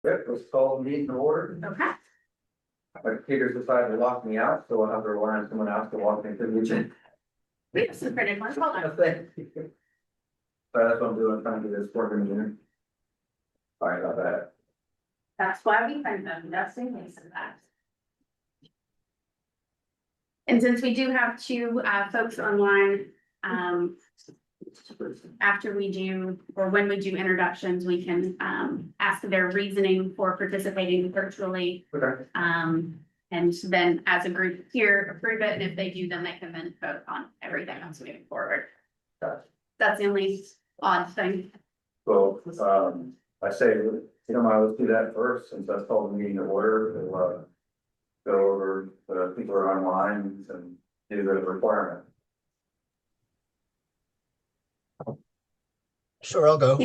Rick, let's call the meeting to order. Okay. My computer's decided to lock me out, so I'll have to rely on someone else to walk me through the agenda. We have some printed ones. Hold on. Thank you. But that's what I'm doing, trying to do this work engineer. Sorry about that. That's why we print them. That's the case of that. And since we do have two folks online, after we do, or when we do introductions, we can ask their reasoning for participating virtually. Okay. And then as a group here, approve it, and if they do, then they can then vote on everything else moving forward. Gotcha. That's the only odd thing. So, I say, you know, let's do that first, since that's called the meeting to order, we'll, go over the people who are online and do the requirement. Sure, I'll go.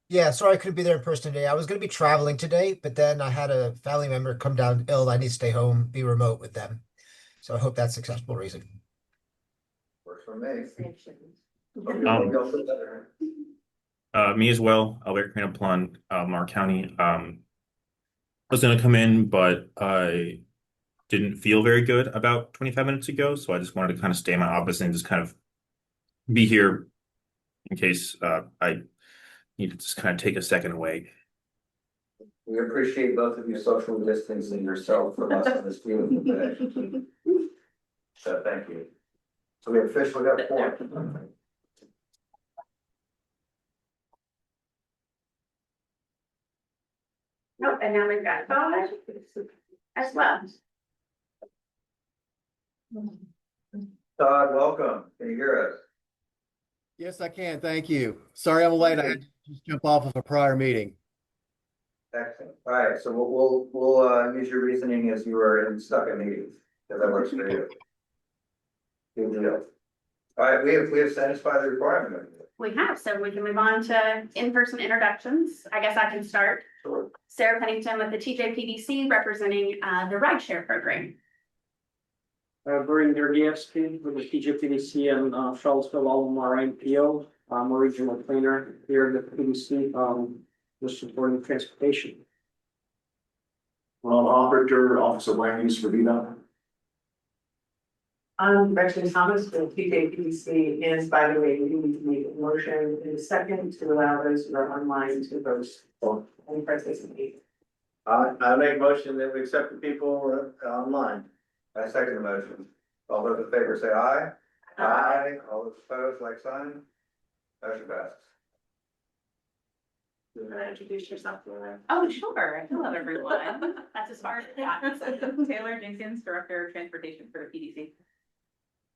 Yeah, sorry I couldn't be there in person today. I was going to be traveling today, but then I had a family member come down ill. I need to stay home, be remote with them. So I hope that's acceptable reason. Works for me. Me as well. Albert Greene upon Mark County. I was gonna come in, but I didn't feel very good about 25 minutes ago, so I just wanted to kind of stay in my office and just kind of be here in case I need to just kind of take a second away. We appreciate both of you social distancing yourself from us on this beautiful day. So thank you. So we officially got four. Nope, and now we've got five as well. Todd, welcome. Can you hear us? Yes, I can. Thank you. Sorry I'm late. I had to just jump off of a prior meeting. Excellent. All right, so we'll use your reasoning as you were stuck in meetings, if that works for you. Good deal. All right, we have satisfied the requirement. We have, so we can move on to in-person introductions. I guess I can start. Sure. Sarah Pennington with the TJPDC representing the rideshare program. Greene with the TJPDC and Charlottesville, Albemarle, PO. I'm a regional planner here at the PDC, just supporting transportation. Operator, Office of Land Use for VDOT. I'm Gretchen Thomas with TJPDC, and by the way, we need to make a motion in a second to allow those who are online to vote and participate. I make a motion that we accept the people online. I second the motion. All those in favor say aye. Aye. All those opposed, like sign. Motion passes. You want to introduce yourself, Laura? Oh, sure. Hello, everyone. That's as far as it got. Taylor Jenkins, Director of Transportation for the PDC.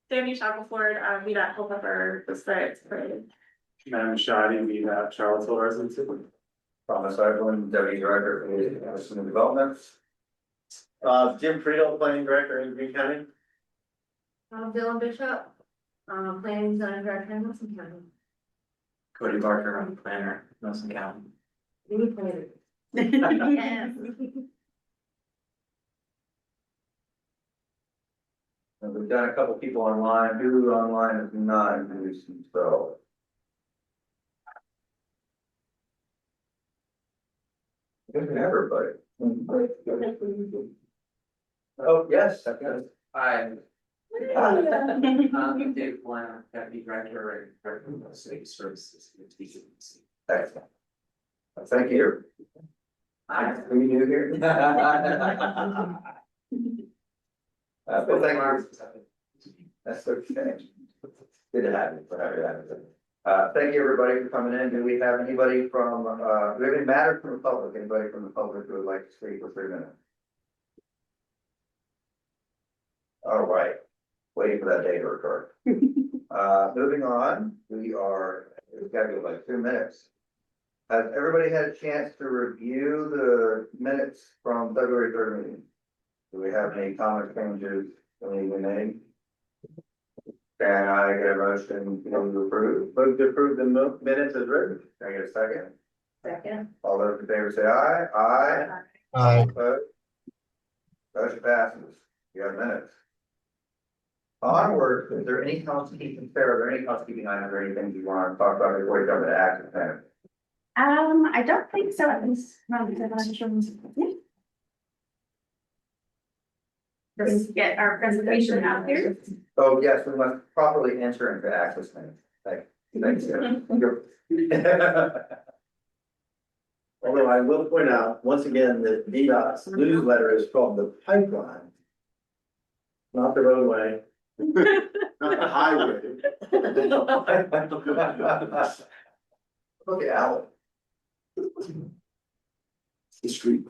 Danny Shackelford, VDOT helper, the site. Madam Shadi, VDOT Charlottesville residents. Thomas Evelyn, Deputy Director of Community Development. Jim Friedel, Planning Director in Greene County. Dylan Bishop, planning design director in Wilson County. Cody Barker, I'm planner, Nelson County. You planner. Yes. And we've done a couple people online. Who online is not introduced themselves? Everybody. Oh, yes. Hi. I'm Dave Blanner, Deputy Director of City Services at TJPDC. Excellent. Thank you. Are you new here? Well, thank you. That's okay. Good to have you. Thank you, everybody, for coming in. Do we have anybody from, do we have any matter from the public? Anybody from the public who would like to speak for 3 minutes? All right, waiting for that day to occur. Moving on, it's got to be like 2 minutes. Has everybody had a chance to review the minutes from February 3rd meeting? Do we have any comment changes we made? Can I get a motion to approve? Move to approve the minutes as written. Can I get a second? Second. All those in favor say aye. Aye. Aye. Opposed? Motion passes. You have minutes. Onward, is there any housekeeping, Sarah, are there any housekeeping items or anything you want to talk about before we come to action? I don't think so, at least. Yeah. Let's get our presentation out here. Oh, yes, we must properly enter into access management. Thanks. Although I will point out, once again, that VDOT's newsletter is called the pipeline. Not the roadway. Not the highway. Okay, Alan. The street.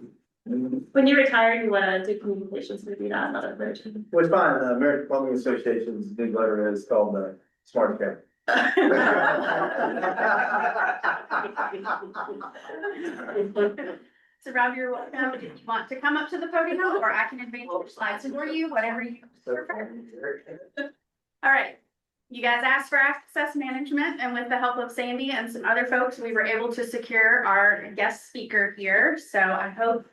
When you retire, you wanna do communications with me, not another version. Well, it's fine, the American Plumbing Association's newsletter is called the Smart Cap. So Rob, you're welcome. If you want to come up to the podium, or I can advance your slides for you, whatever you prefer. All right, you guys asked for access management, and with the help of Sandy and some other folks, we were able to secure our guest speaker here. So I hope,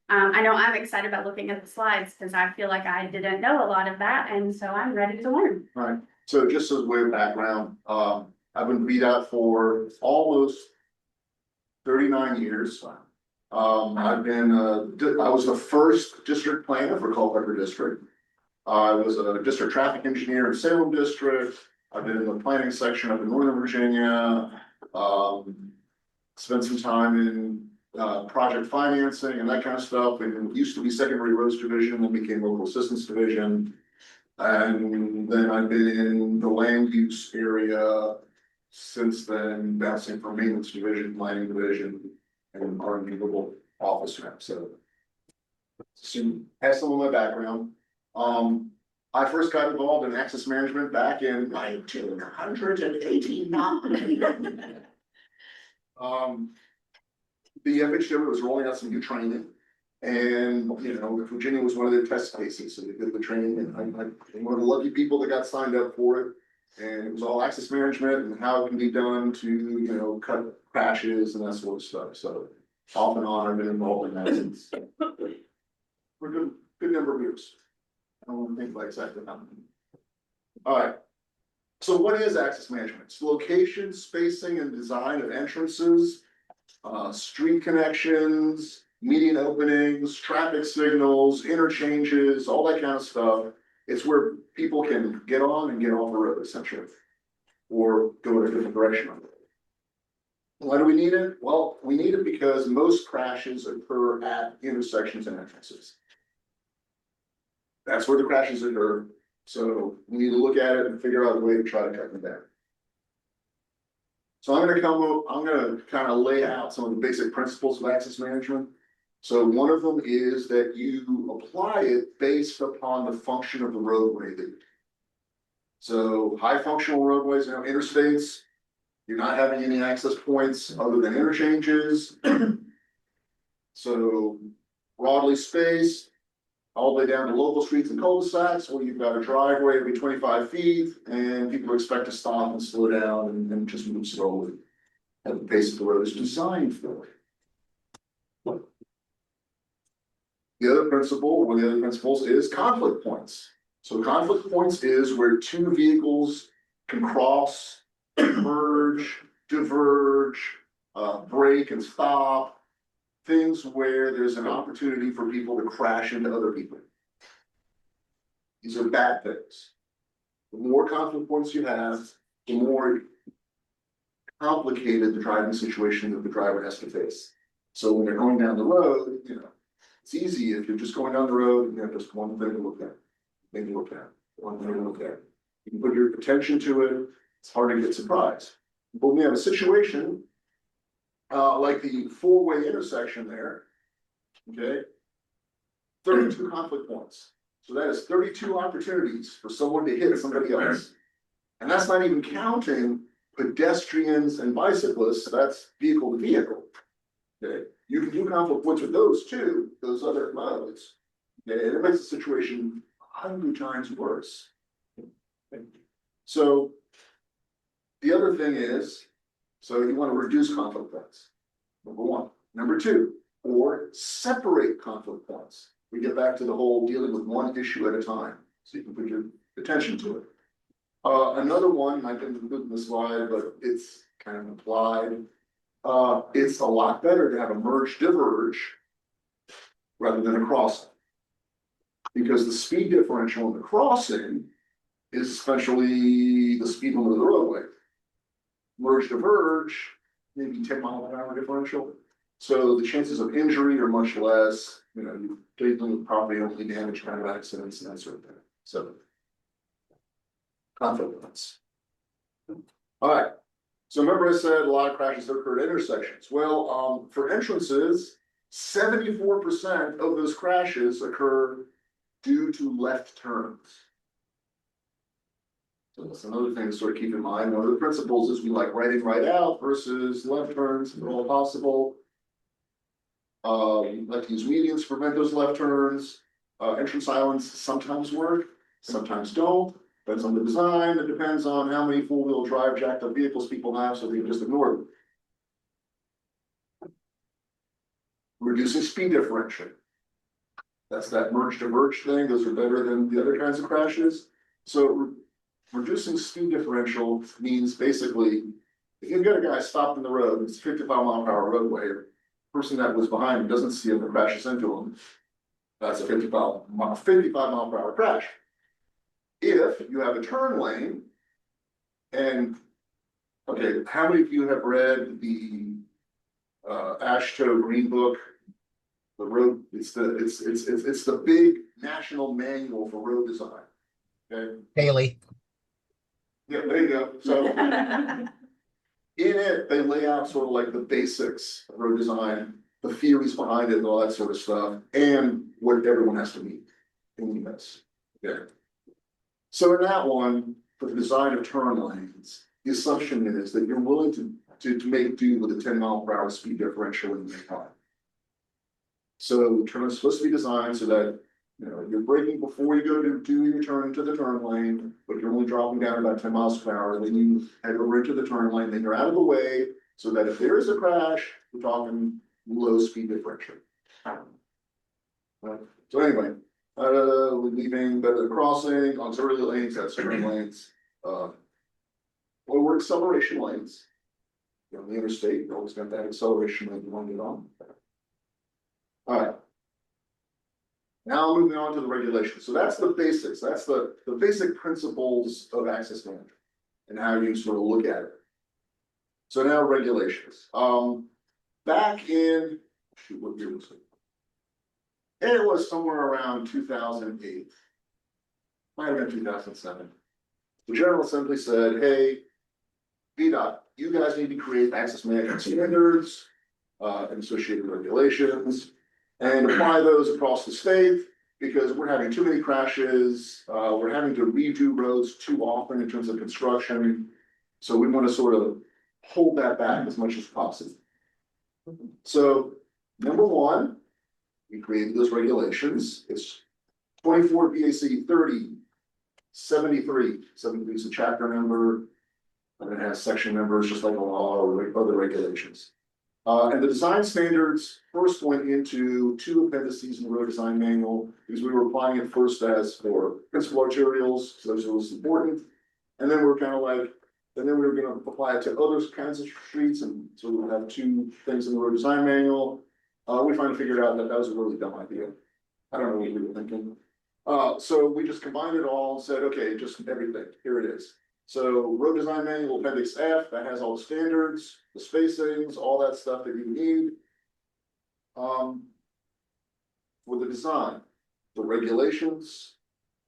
I know I'm excited about looking at the slides because I feel like I didn't know a lot of that, and so I'm ready to learn. Right, so just as way of background, I've been beat out for almost 39 years. I've been, I was the first district planner for Culpeper District. I was a district traffic engineer in Salem District. I've been in the planning section up in Northern Virginia. Spent some time in project financing and that kind of stuff. And it used to be secondary roads division, then became local assistance division. And then I've been in the land use area since then, bouncing from maintenance division, planning division, and R&D global office now. So has some of my background. I first got involved in access management back in 1989. The FHW was rolling out some new training. And, you know, Virginia was one of their test cases, so they did the training, and I'm one of the lucky people that got signed up for it. And it was all access management and how it can be done to, you know, cut crashes and that sort of stuff. So off and on, I've been involved in that since for a good number of years. I don't want to think like exactly how many. All right. So what is access management? It's location, spacing, and design of entrances, street connections, median openings, traffic signals, interchanges, all that kind of stuff. It's where people can get on and get off the road, essentially, or go in a different direction. Why do we need it? Well, we need it because most crashes occur at intersections and entrances. That's where the crashes occur. So we need to look at it and figure out a way to try to cut them down. So I'm going to kind of lay out some of the basic principles of access management. So one of them is that you apply it based upon the function of the roadway. So high functional roadways, you know, interstates, you're not having any access points other than interchanges. So broadly spaced, all the way down to local streets and cul-de-sacs, where you've got a driveway every 25 feet and people expect to stop and slow down and just move slowly at the pace the road is designed for. The other principle, one of the other principles is conflict points. So conflict points is where two vehicles can cross, merge, diverge, brake and stop, things where there's an opportunity for people to crash into other people. These are bad things. The more conflict points you have, the more complicated the driving situation that the driver has to face. So when they're going down the road, you know, it's easy if you're just going down the road and you have just one thing to look at, one thing to look at. You can put your attention to it, it's hard to get surprised. But when we have a situation like the four-way intersection there, okay, 32 conflict points. So that is 32 opportunities for someone to hit somebody else. And that's not even counting pedestrians and bicyclists, that's vehicle to vehicle. Okay, you can do conflict points with those too, those other modes. Okay, and it makes the situation 100 times worse. Okay. So the other thing is, so you want to reduce conflict points. Number one. Number two, or separate conflict points. We get back to the whole dealing with one issue at a time, so you can put your attention to it. Another one, I didn't include in the slide, but it's kind of implied. it's a lot better to have a merge diverge rather than a crossing. Because the speed differential in the crossing is essentially the speed limit of the roadway. Merge diverge, maybe 10-mile-an-hour differential. So the chances of injury are much less, you know, you're dealing with property only damage kind of accidents and that sort of thing. So confidence. All right. So remember I said a lot of crashes occur at intersections. Well, for entrances, 74% of those crashes occur due to left turns. So that's another thing to sort of keep in mind. One of the principles is we like right in, right out versus left turns if at all possible. Like to use medians to prevent those left turns. Entrance islands sometimes work, sometimes don't. Depends on the design. It depends on how many four-wheel drive jacked up vehicles people have, so they can just ignore them. Reducing speed differential. That's that merge diverge thing. Those are better than the other kinds of crashes. So reducing speed differential means basically, if you've got a guy stopped in the road, it's a 55-mile-per-hour roadway, the person that was behind him doesn't see him and crashes into him. That's a 55-mile-per-hour crash. If you have a turn lane, and okay, how many of you have read the Ashto Green book? The road, it's the big national manual for road design. Okay. Haley. Yeah, there you go. So in it, they lay out sort of like the basics of road design, the theories behind it and all that sort of stuff, and what everyone has to meet in this. Okay. So in that one, for the design of turn lanes, the assumption is that you're willing to make do with a 10-mile-per-hour speed differential in your car. So turn is supposed to be designed so that, you know, you're braking before you go to do your turn into the turn lane, but you're only dropping down about 10 miles per hour. Then you head over into the turn lane, then you're out of the way so that if there is a crash, we're talking low speed differential. So anyway, we're leaving better than crossing, auxiliary lanes, that's turn lanes. Well, we're acceleration lanes. You know, the interstate, you always got that acceleration lane you want to get on. All right. Now moving on to the regulations. So that's the basics. That's the basic principles of access management and how you sort of look at it. So now regulations. Back in, shoot, what year was it? It was somewhere around 2008. Might have been 2007. The General Assembly said, hey, VDOT, you guys need to create access management standards and associated regulations and apply those across the state because we're having too many crashes. We're having to redo roads too often in terms of construction. So we want to sort of hold that back as much as possible. So number one, we created those regulations. It's 24 VAC 3073. 73 is a chapter number, and it has section numbers just like a law or other regulations. And the design standards first went into 2 appendices in the road design manual because we were applying it first as for principal arterials, so those are most important. And then we're kind of like, and then we were going to apply it to other kinds of streets, and so we'll have 2 things in the road design manual. We finally figured out that that was a really dumb idea. I don't know what we were thinking. So we just combined it all and said, okay, just everything, here it is. So road design manual appendix F, that has all the standards, the spacings, all that stuff that you need. For the design, the regulations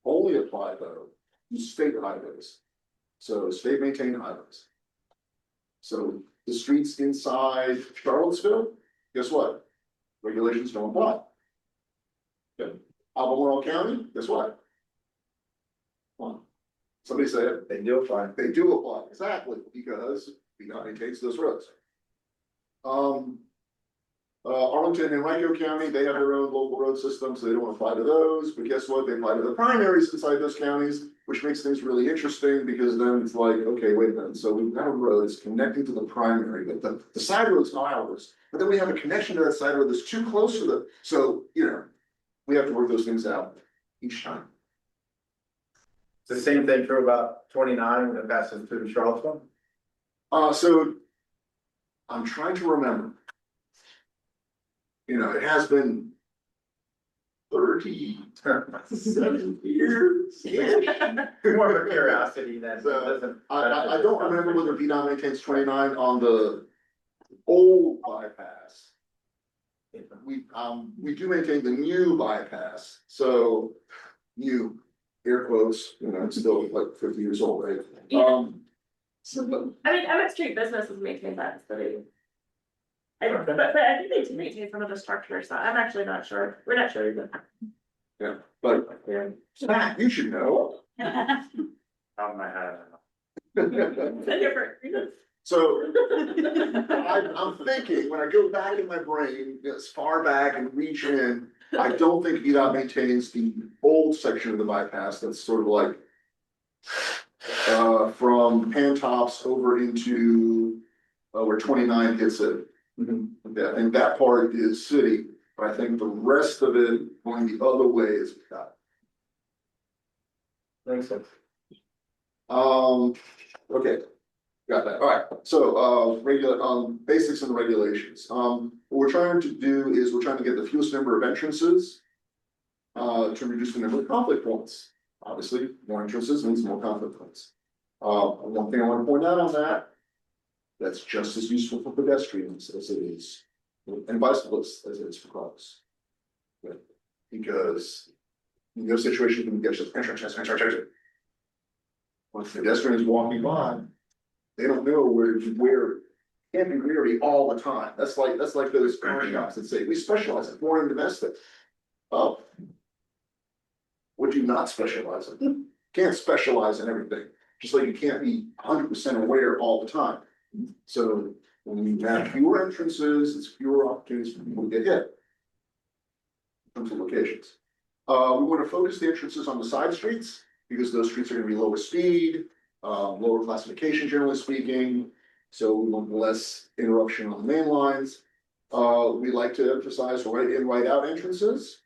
only apply though to state highways. So state maintained highways. So the streets inside Charlottesville, guess what? Regulations don't apply. Okay. Albemarle County, guess what? Well, somebody said They do apply. they do apply, exactly, because VDOT maintains those roads. Arlington and Rankin County, they have their own local road system, so they don't apply to those, but guess what? They apply to the primaries inside those counties, which makes things really interesting, because then it's like, okay, wait a minute, so we've got a road that's connecting to the primary, but the side road's not ours, but then we have a connection to that side road that's too close to the, so, you know, we have to work those things out each time. It's the same thing true about 29 when it passes through Charlottesville. So I'm trying to remember. You know, it has been 37 years. More of a curiosity than. So, I don't remember whether VDOT maintains 29 on the old bypass. We do maintain the new bypass, so new, air quotes, you know, it's still like 50 years old, right? Yeah. I mean, Emmett Street businesses maintain that, but but I think they do maintain some of the structures, so I'm actually not sure, we're not sure either. Yeah, but Yeah. Matt, you should know. On my head. It's a different reason. So I'm thinking, when I go back in my brain, as far back and reach in, I don't think VDOT maintains the old section of the bypass that's sort of like from Pantops over into where 29 hits it. Yeah, and that part is city, but I think the rest of it going the other way is VDOT. Makes sense. Okay. Got that. All right. So, basics and the regulations. What we're trying to do is we're trying to get the fewest number of entrances to reduce the number of conflict points. Obviously, more entrances means more conflict points. One thing I want to point out on that, that's just as useful for pedestrians as it is, and bicyclists as it is for cars. Right? Because in your situation, you can get just entrance. When the pedestrian is walking by, they don't know where can't be weary all the time. That's like those car shops that say, we specialize in foreign domestic. Oh. What do you not specialize in? Can't specialize in everything, just like you can't be 100% aware all the time. So when you have fewer entrances, it's fewer opportunities for people to get hit. In terms of locations. We want to focus the entrances on the side streets, because those streets are going to be lower speed, lower classification, generally speaking. So we want less interruption on the main lines. We like to emphasize right in, right out entrances.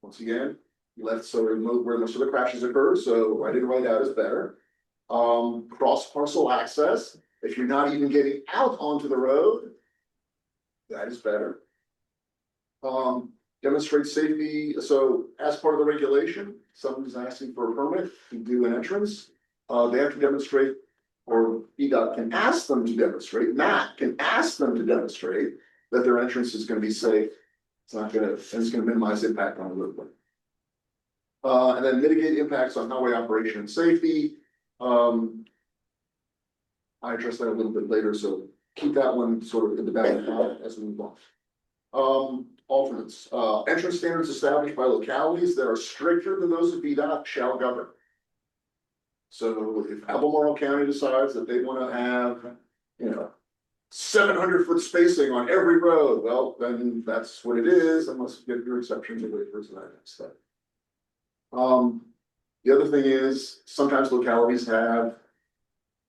Once again, left sort of where most of the crashes occur, so right in, right out is better. Cross parcel access. If you're not even getting out onto the road, that is better. Demonstrate safety. So as part of the regulation, someone's asking for a permit to do an entrance. They have to demonstrate, or VDOT can ask them to demonstrate, Matt can ask them to demonstrate that their entrance is going to be safe. It's not going to, and it's going to minimize impact on the roadway. And then mitigate impacts on highway operation and safety. I address that a little bit later, so keep that one sort of in the back of the mind as we move on. Alternates, entrance standards established by localities that are stricter than those of VDOT shall govern. So if Albemarle County decides that they want to have, 700-foot spacing on every road, well, then that's what it is, unless you get your exceptions or waivers and that kind of stuff. The other thing is, sometimes localities have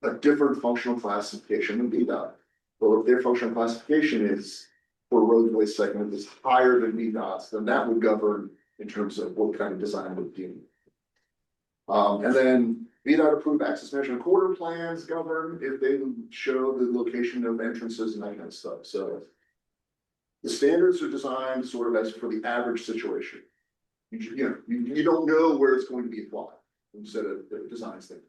a different functional classification than VDOT. Well, if their functional classification is for roadway segment is higher than VDOT's, then that would govern in terms of what kind of design would be. And then VDOT approved access management quarter plans govern if they show the location of entrances and that kind of stuff. So the standards are designed sort of as for the average situation. You don't know where it's going to be applied instead of the design standard.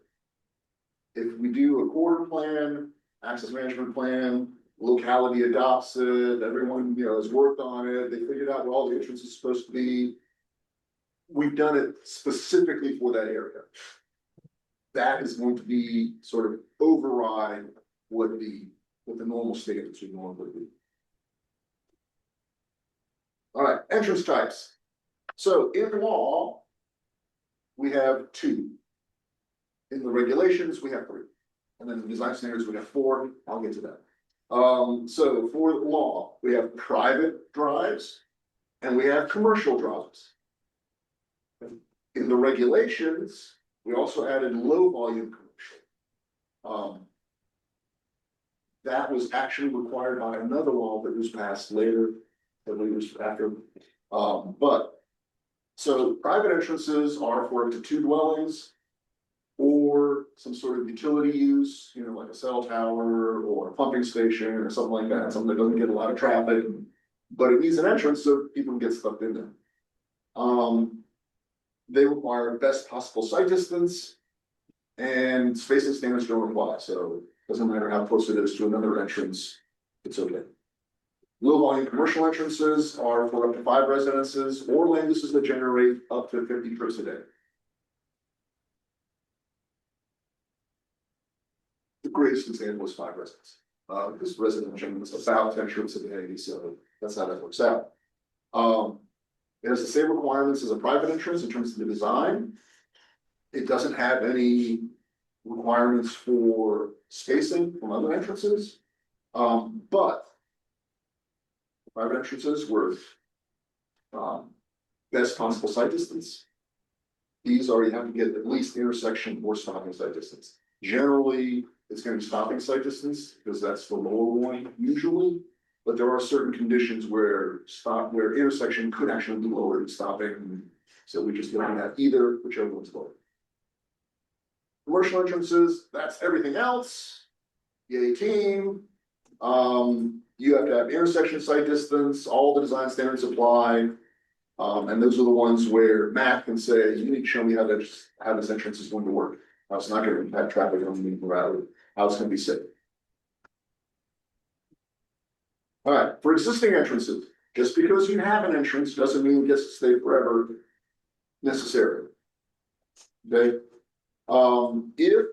If we do a quarter plan, access management plan, locality adopts it, everyone, has worked on it, they figured out where all the entrances is supposed to be. We've done it specifically for that area. That is going to be sort of override what the normal standards would normally be. All right, entrance types. So in law, we have 2. In the regulations, we have 3. And then the design standards, we have 4. I'll get to that. So for law, we have private drives and we have commercial drives. In the regulations, we also added low volume commercial. That was actually required by another law that was passed later, that was after. So private entrances are for up to 2 dwellings. or some sort of utility use, you know, like a cell tower or a pumping station or something like that, something that doesn't get a lot of traffic. But it needs an entrance so people can get stuff in there. They require best possible sight distance and spacing standards don't apply, so it doesn't matter how close it is to another entrance, it's okay. Low volume commercial entrances are for up to 5 residences or land uses that generate up to 50 trips a day. The greatest example is 5 residents. Because residential is about 10 trips a day, so that's how that works out. It has the same requirements as a private entrance in terms of the design. It doesn't have any requirements for spacing from other entrances. But private entrances with best possible sight distance. These are, you have to get at least intersection or stopping sight distance. Generally, it's going to be stopping sight distance because that's the lower one usually. But there are certain conditions where intersection could actually be lower than stopping. So we just looking at either, whichever one's lower. Commercial entrances, that's everything else. Yay team. You have to have intersection sight distance, all the design standards apply. And those are the ones where Matt can say, you need to show me how this entrance is going to work. How it's not going to impact traffic on the route, how it's going to be safe. All right, for existing entrances, just because you have an entrance doesn't mean it gets to stay forever necessarily. Okay, if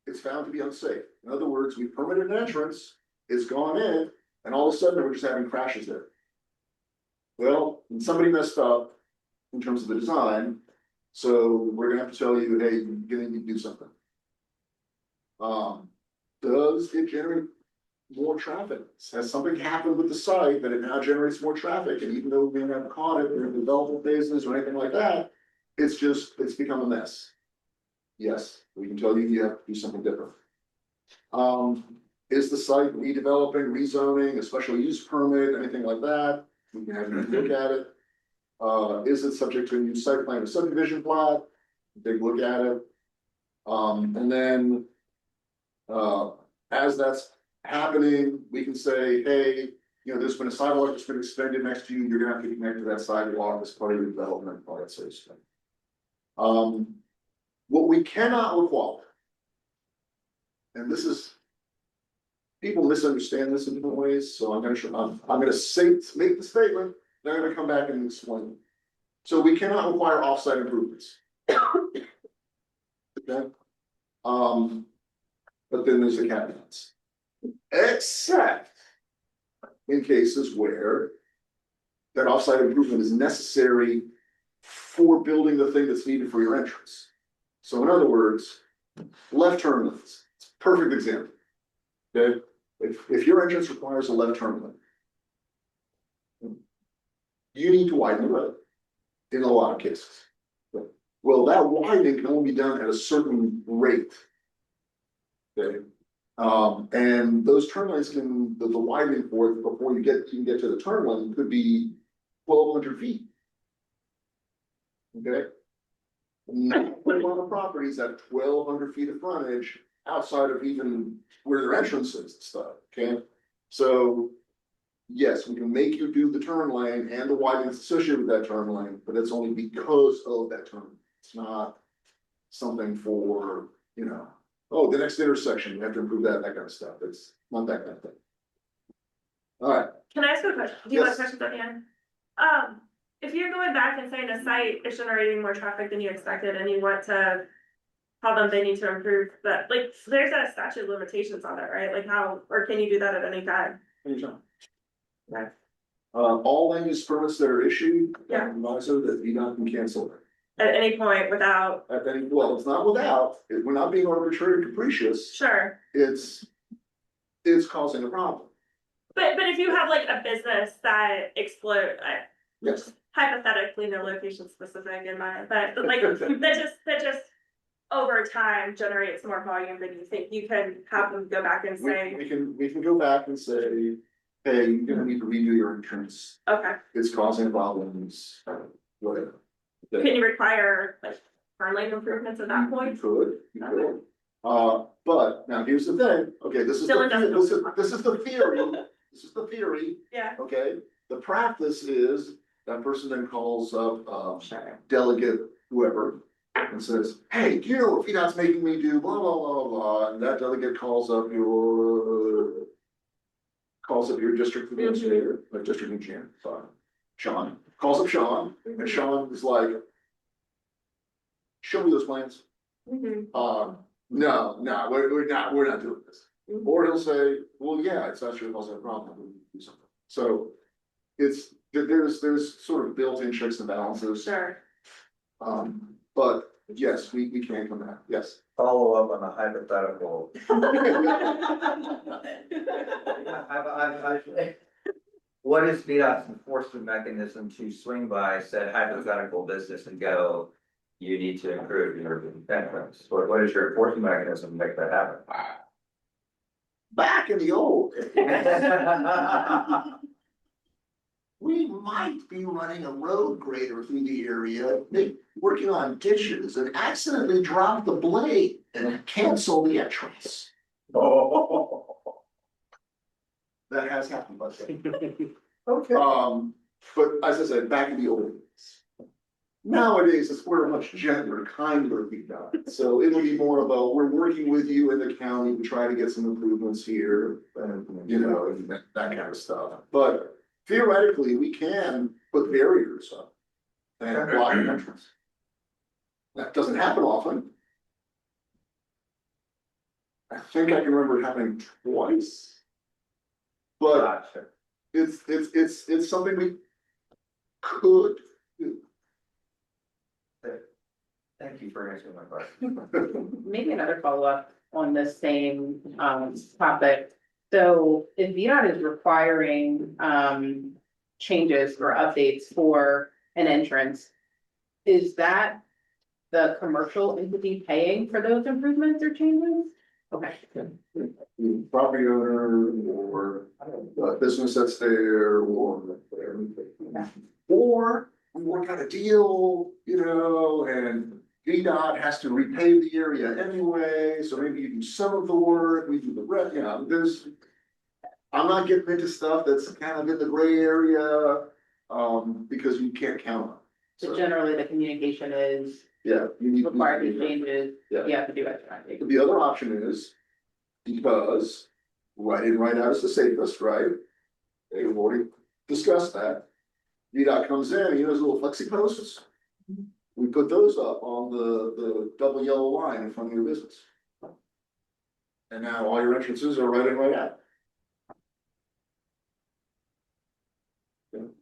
it's found to be unsafe, in other words, we permitted an entrance, it's gone in, and all of a sudden we're just having crashes there. Well, somebody messed up in terms of the design, so we're gonna have to tell you, hey, you're gonna need to do something. Does it generate more traffic? Has something happened with the site that it now generates more traffic? And even though we haven't caught it in development phases or anything like that, it's become a mess. Yes, we can tell you you have to do something different. Is the site redeveloping, rezoning, a special use permit, anything like that? We can have you look at it. Is it subject to a new site plan or subdivision plat? Take a look at it. And then as that's happening, we can say, hey, you know, there's been a sidewalk that's been extended next to you, you're gonna have to connect to that sidewalk as part of your development, all that sort of stuff. What we cannot require, and this is, people misunderstand this in different ways, so I'm gonna make the statement, then I'm gonna come back and explain. So we cannot require offsite improvements. Okay. But then there's the caveats. Except in cases where that offsite improvement is necessary for building the thing that's needed for your entrance. So in other words, left turn lanes, it's a perfect example. Okay, if your entrance requires a left turn lane, you need to widen the road in a lot of cases. Well, that widening can only be done at a certain rate. Okay. And those turn lanes can, the widening for it before you can get to the turn lane could be 1,200 feet. Okay. Not a lot of properties at 1,200 feet of frontage outside of even where their entrance is and stuff. Okay. So yes, we can make you do the turn lane and the widening associated with that turn lane, but it's only because of that turn. It's not something for, you know, oh, the next intersection, you have to improve that kind of stuff. It's not that kind of thing. All right. Can I ask you a question? Do you want questions at the end? If you're going back and saying a site is generating more traffic than you expected and you want to tell them they need to improve that, like, there's a statute of limitations on that, right? Like how, or can you do that at any time? Anytime. Right. All land use permits that are issued, Yeah. so that VDOT can cancel it. At any point without, At any, well, it's not without, we're not being arbitrary and capricious. sure. It's causing a problem. But if you have like a business that explode, Yes. hypothetically, no location specific in mind, but like that just over time generates more volume than you think, you can have them go back and say, We can go back and say, hey, you're gonna need to redo your entrance. okay, It's causing problems, whatever. can you require like turn lane improvements at that You point. could, you could. But now here's the thing, okay, this is Still the, industrial. this is the theory, this is the theory, Yeah. okay? The practice is that person then calls up, Sure. delegate, whoever, and says, hey, do you know what VDOT's making me do, blah, blah, blah, blah, and that delegate calls up your district administrator, district engineer, sorry, Sean, calls up Sean, and Sean is like, show me those plans. Mhm. No, we're not doing this. Or he'll say, well, yeah, it's not sure if I'll have a problem, we can do something. So it's, there's sort of built-in checks and balances. Sure. But yes, we can come back, yes. Follow up on a hypothetical. What is VDOT's enforcement mechanism to swing by said hypothetical business and go, you need to improve your entrance? What is your enforcement mechanism to make that happen? Back in the old days, we might be running a road grader through the area, working on ditches and accidentally drop the blade and cancel the entrance. Oh. That has happened, but. Okay. But as I said, back in the old days. Nowadays, we're a much gentler, kinder VDOT. So it'll be more about, we're working with you in the county to try to get some improvements here, and, you know, and that kind of stuff. But theoretically, we can put barriers up and block an entrance. That doesn't happen often. I think I can remember it happening twice. But Gotcha. it's something we could do. Thank you for answering my question. Maybe another follow-up on the same topic. So if VDOT is requiring changes or updates for an entrance, is that the commercial entity paying for those improvements or changes? Okay. The property owner or the business that's there or we work out a deal, you know, and VDOT has to repave the area anyway, so maybe you do some of the work, we do the rest, you know, I'm not getting into stuff that's kind of in the gray area, because you can't count on it. So generally, the communication is Yeah. You need. required to changes, Yeah. you have to do it. The other option is, because write in, write out is the safest, right? We've already discussed that. VDOT comes in, you know, those little flexi posts. We put those up on the double yellow line in front of your business. And now all your entrances are right in, right out.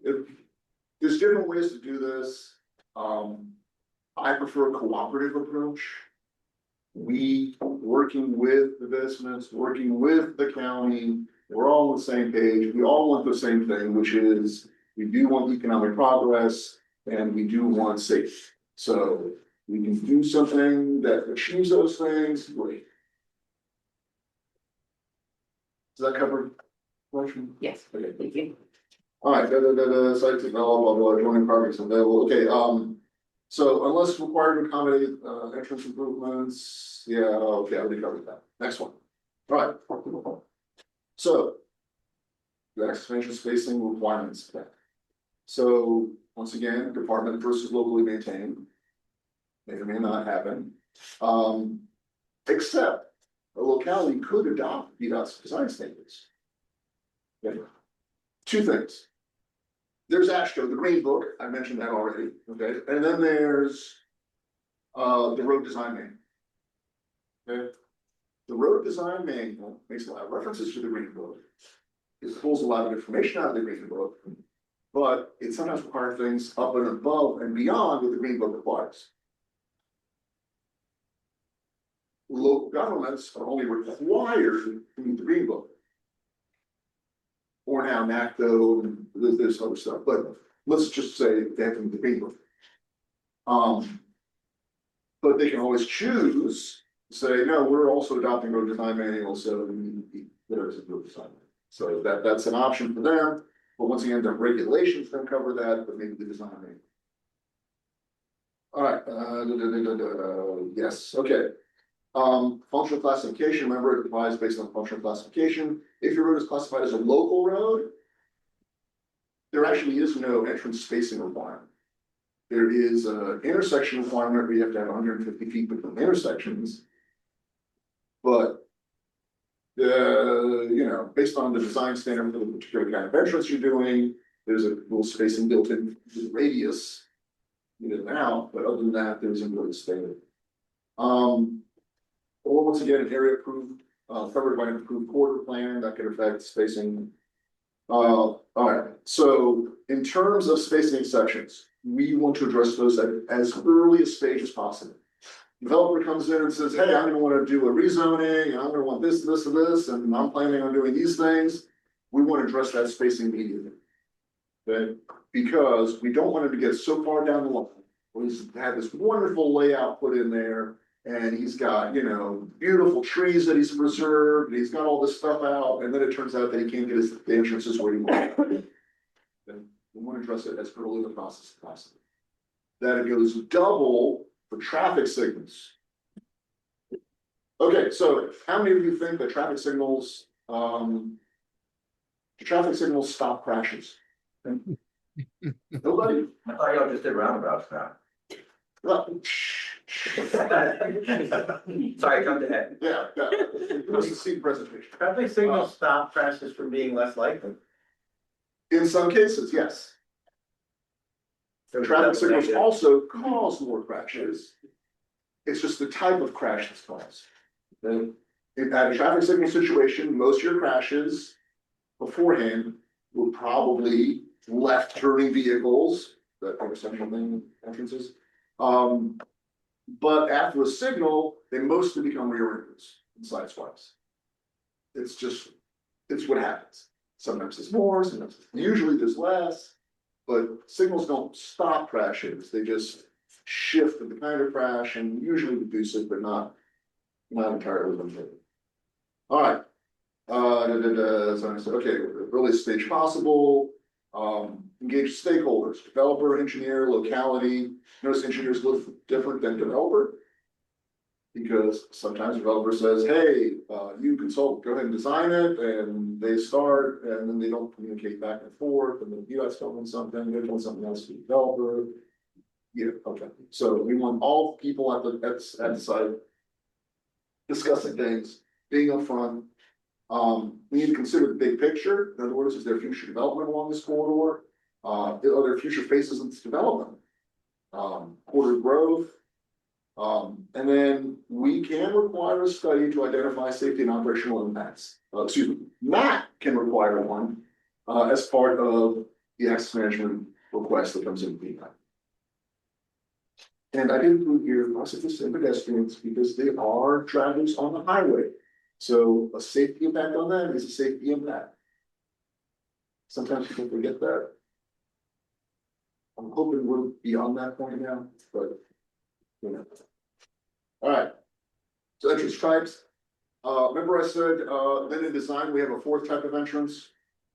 There's different ways to do this. I prefer a cooperative approach. We, working with the business, working with the county, we're all on the same page. We all want the same thing, which is we do want economic progress and we do want safety. So we can do something that achieves those things, great. Does that cover the question? Yes, Okay. thank you. All right, site development, blah, blah, joining progress available, okay, so unless required to accommodate, entrance improvements, yeah, okay, I already covered that, next one. All right. So. The expansion spacing requirements. So, once again, department versus locally maintained. May or may not happen, except a locality could adopt VDOT's design standards. Okay. Two things. There's AASHTO, the Green Book, I mentioned that already, okay, and then there's the road design manual. Okay, the road design manual makes a lot of references to the Green Book. It pulls a lot of information out of the Green Book, but it sometimes requires things up and above and beyond what the Green Book requires. Local governments are only required to meet the Green Book. Or now NACDO and this other stuff, but let's just say they have to meet the Green Book. But they can always choose to say, no, we're also adopting road design manual, so we need to be there as a road design. So that's an option for them, but once again, the regulations don't cover that, but maybe the design manual. All right, yes, okay. Functional classification, remember it applies based on functional classification. If your road is classified as a local road, there actually is no entrance spacing requirement. There is an intersection requirement where you have to have 150 feet between intersections. But based on the design standard for the particular kind of entrance you're doing, there's a little spacing built in the radius. Now, but other than that, there isn't really standard. Or once again, an area approved, covered by an approved quarter plan that could affect spacing. All right, so in terms of spacing sections, we want to address those at as early a stage as possible. Developer comes in and says, hey, I'm gonna want to do a rezoning, I'm gonna want this, this, and this, and I'm planning on doing these things. We want to address that spacing immediately. Okay, because we don't want him to get so far down the line. Well, he's had this wonderful layout put in there, and he's got, beautiful trees that he's preserved, and he's got all this stuff out, and then it turns out that he can't get the entrances where he wants. Then we want to address it as early in the process as possible. That it goes double for traffic signals. Okay, so how many of you think that traffic signals stop crashes? Nobody? I thought y'all just did roundabouts now. Well, Sorry, jump ahead. yeah. It was a seat presentation. Traffic signals stop crashes from being less likely. In some cases, yes. Traffic signals also cause more crashes. It's just the type of crash that's caused. Then, at a traffic signal situation, most of your crashes beforehand were probably left turning vehicles, that intersection thing, entrances. But after a signal, they mostly become rear enders and side swipes. It's what happens. Sometimes there's more, usually there's less, but signals don't stop crashes. They just shift the kind of crash and usually reduce it, but not entirely eliminate it. All right. So I said, okay, earliest stage possible. Engage stakeholders, developer, engineer, locality. Notice engineers look different than developer. Because sometimes developer says, hey, you consult, go ahead and design it, and they start, and then they don't communicate back and forth, and then you guys tell them something, they're doing something else to the developer. Yeah, okay. So we want all people at the site discussing things, being upfront. We need to consider the big picture. In other words, is there future development along this corridor? Are there future phases of this development? Corridor growth. And then we can require a study to identify safety and operational impacts. Matt can require one as part of the access management request that comes in feedback. And I didn't put here bicyclists and pedestrians because they are travelers on the highway. So a safety impact on them is a safety impact. Sometimes people forget that. I'm hoping we're beyond that point now, but All right. So entrance types. Remember I said then in design we have a fourth type of entrance.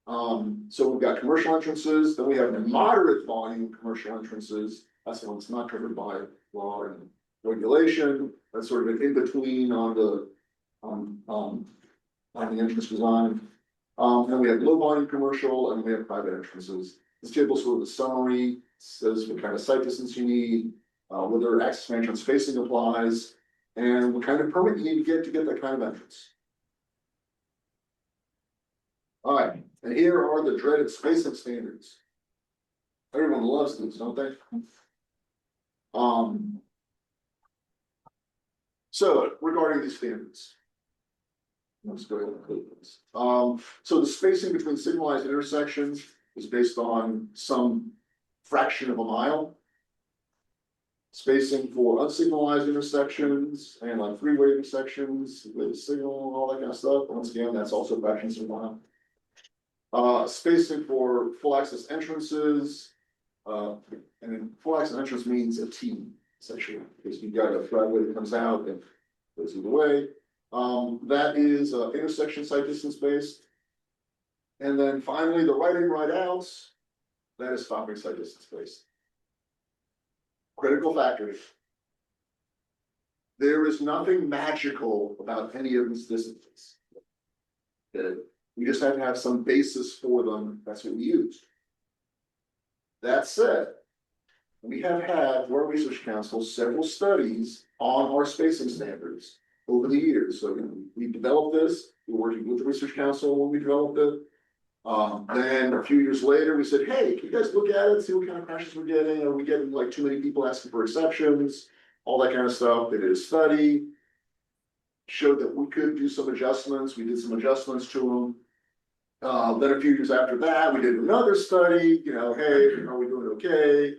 So we've got commercial entrances, then we have moderate volume commercial entrances. That's the one that's not covered by law and regulation. That's sort of an in-between on the entrance design. Then we have low volume commercial and we have private entrances. This table is sort of a summary, says what kind of site distance you need, whether access management spacing applies, and what kind of permit you need to get that kind of entrance. All right, and here are the dreaded spacing standards. Everyone loves these, don't they? So regarding these standards, let's go ahead and include this. So the spacing between signalized intersections is based on some fraction of a mile. Spacing for unsignalized intersections and like freeway intersections with signal and all that kind of stuff. Once again, that's also fractions of a mile. Spacing for full access entrances. And full access entrance means a T, essentially, because you've got a driveway that comes out and goes either way. That is intersection site distance based. And then finally, the right in, right outs, that is stopping site distance based. critical factors. There is nothing magical about any of these disciplines. Okay, we just have to have some basis for them, that's what we used. That said, we have had, through our research council, several studies on our spacing standards over the years. So we developed this, we were working with the research council when we developed it. Then a few years later, we said, hey, can you guys look at it, see what kind of crashes we're getting? Are we getting like too many people asking for exceptions? All that kind of stuff. They did a study, showed that we could do some adjustments. We did some adjustments to them. Then a few years after that, we did another study, hey, are we doing okay?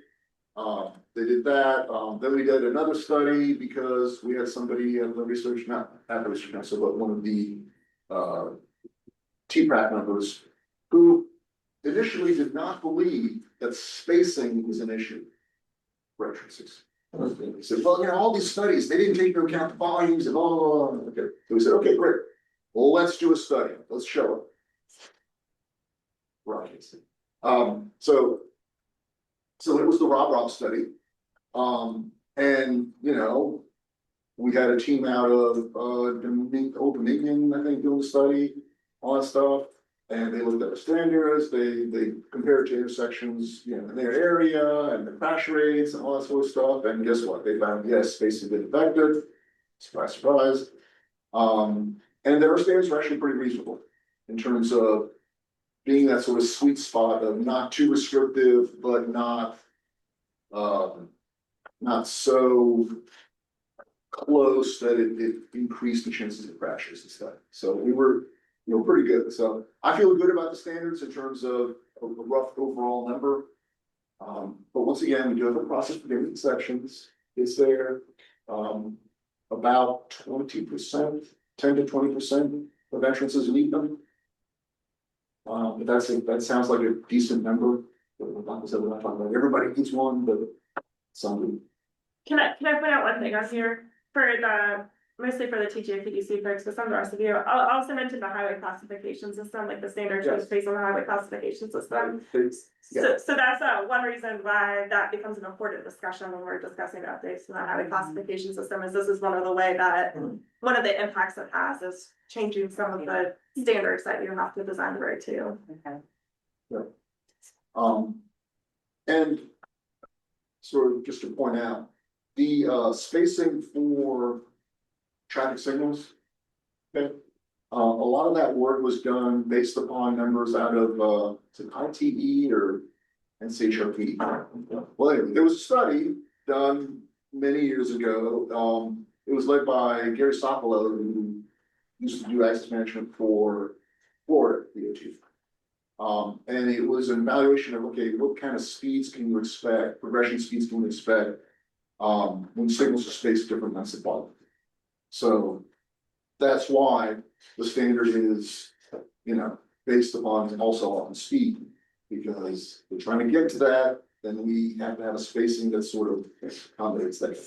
They did that. Then we did another study because we had somebody at the research, not at the research council, but one of the TPRAC members who initially did not believe that spacing was an issue for entrances. He said, well, all these studies, they didn't take into account the volumes and blah, blah, blah. Okay. So we said, okay, great. Well, let's do a study. Let's show it. Right. So it was the Rob study. And we had a team out of Old Dominion, I think, doing the study on stuff. And they looked at the standards, they compared to intersections, in their area and the crash rates and all that sort of stuff. And guess what? They found, yes, spacing been affected. Surprise, surprise. And their standards are actually pretty reasonable in terms of being that sort of sweet spot of not too restrictive, but not so close that it increased the chances of crashes and stuff. So we were pretty good. So I feel good about the standards in terms of a rough overall number. But once again, we do have a process for different sections. Is there about 20%, 10 to 20% of entrances meet them? But that sounds like a decent number. We're not talking about everybody needs one, but some. Can I point out one thing on here mostly for the TJPDC folks, but some of the rest of you, I'll also mention the highway classification system, like the standards Yes. based on the highway classification system. Yeah. So that's one reason why that becomes an important discussion when we're discussing updates to the highway classification system, is this is one of the way that, one of the impacts it has is changing some of the standards that you have to design the road to. Okay. And sort of just to point out, the spacing for traffic signals. Okay. A lot of that work was done based upon numbers out of is it ITE or NCHRP. Well, anyway, there was a study done many years ago. It was led by Gary Sopolo, who used to do access management for Florida DOT. And it was an evaluation of, okay, what kind of speeds can you expect, progression speeds can you expect when signals are spaced different than symbolic. So that's why the standard is, based upon also on speed, because we're trying to get to that, then we have to have a spacing that sort of accommodates that.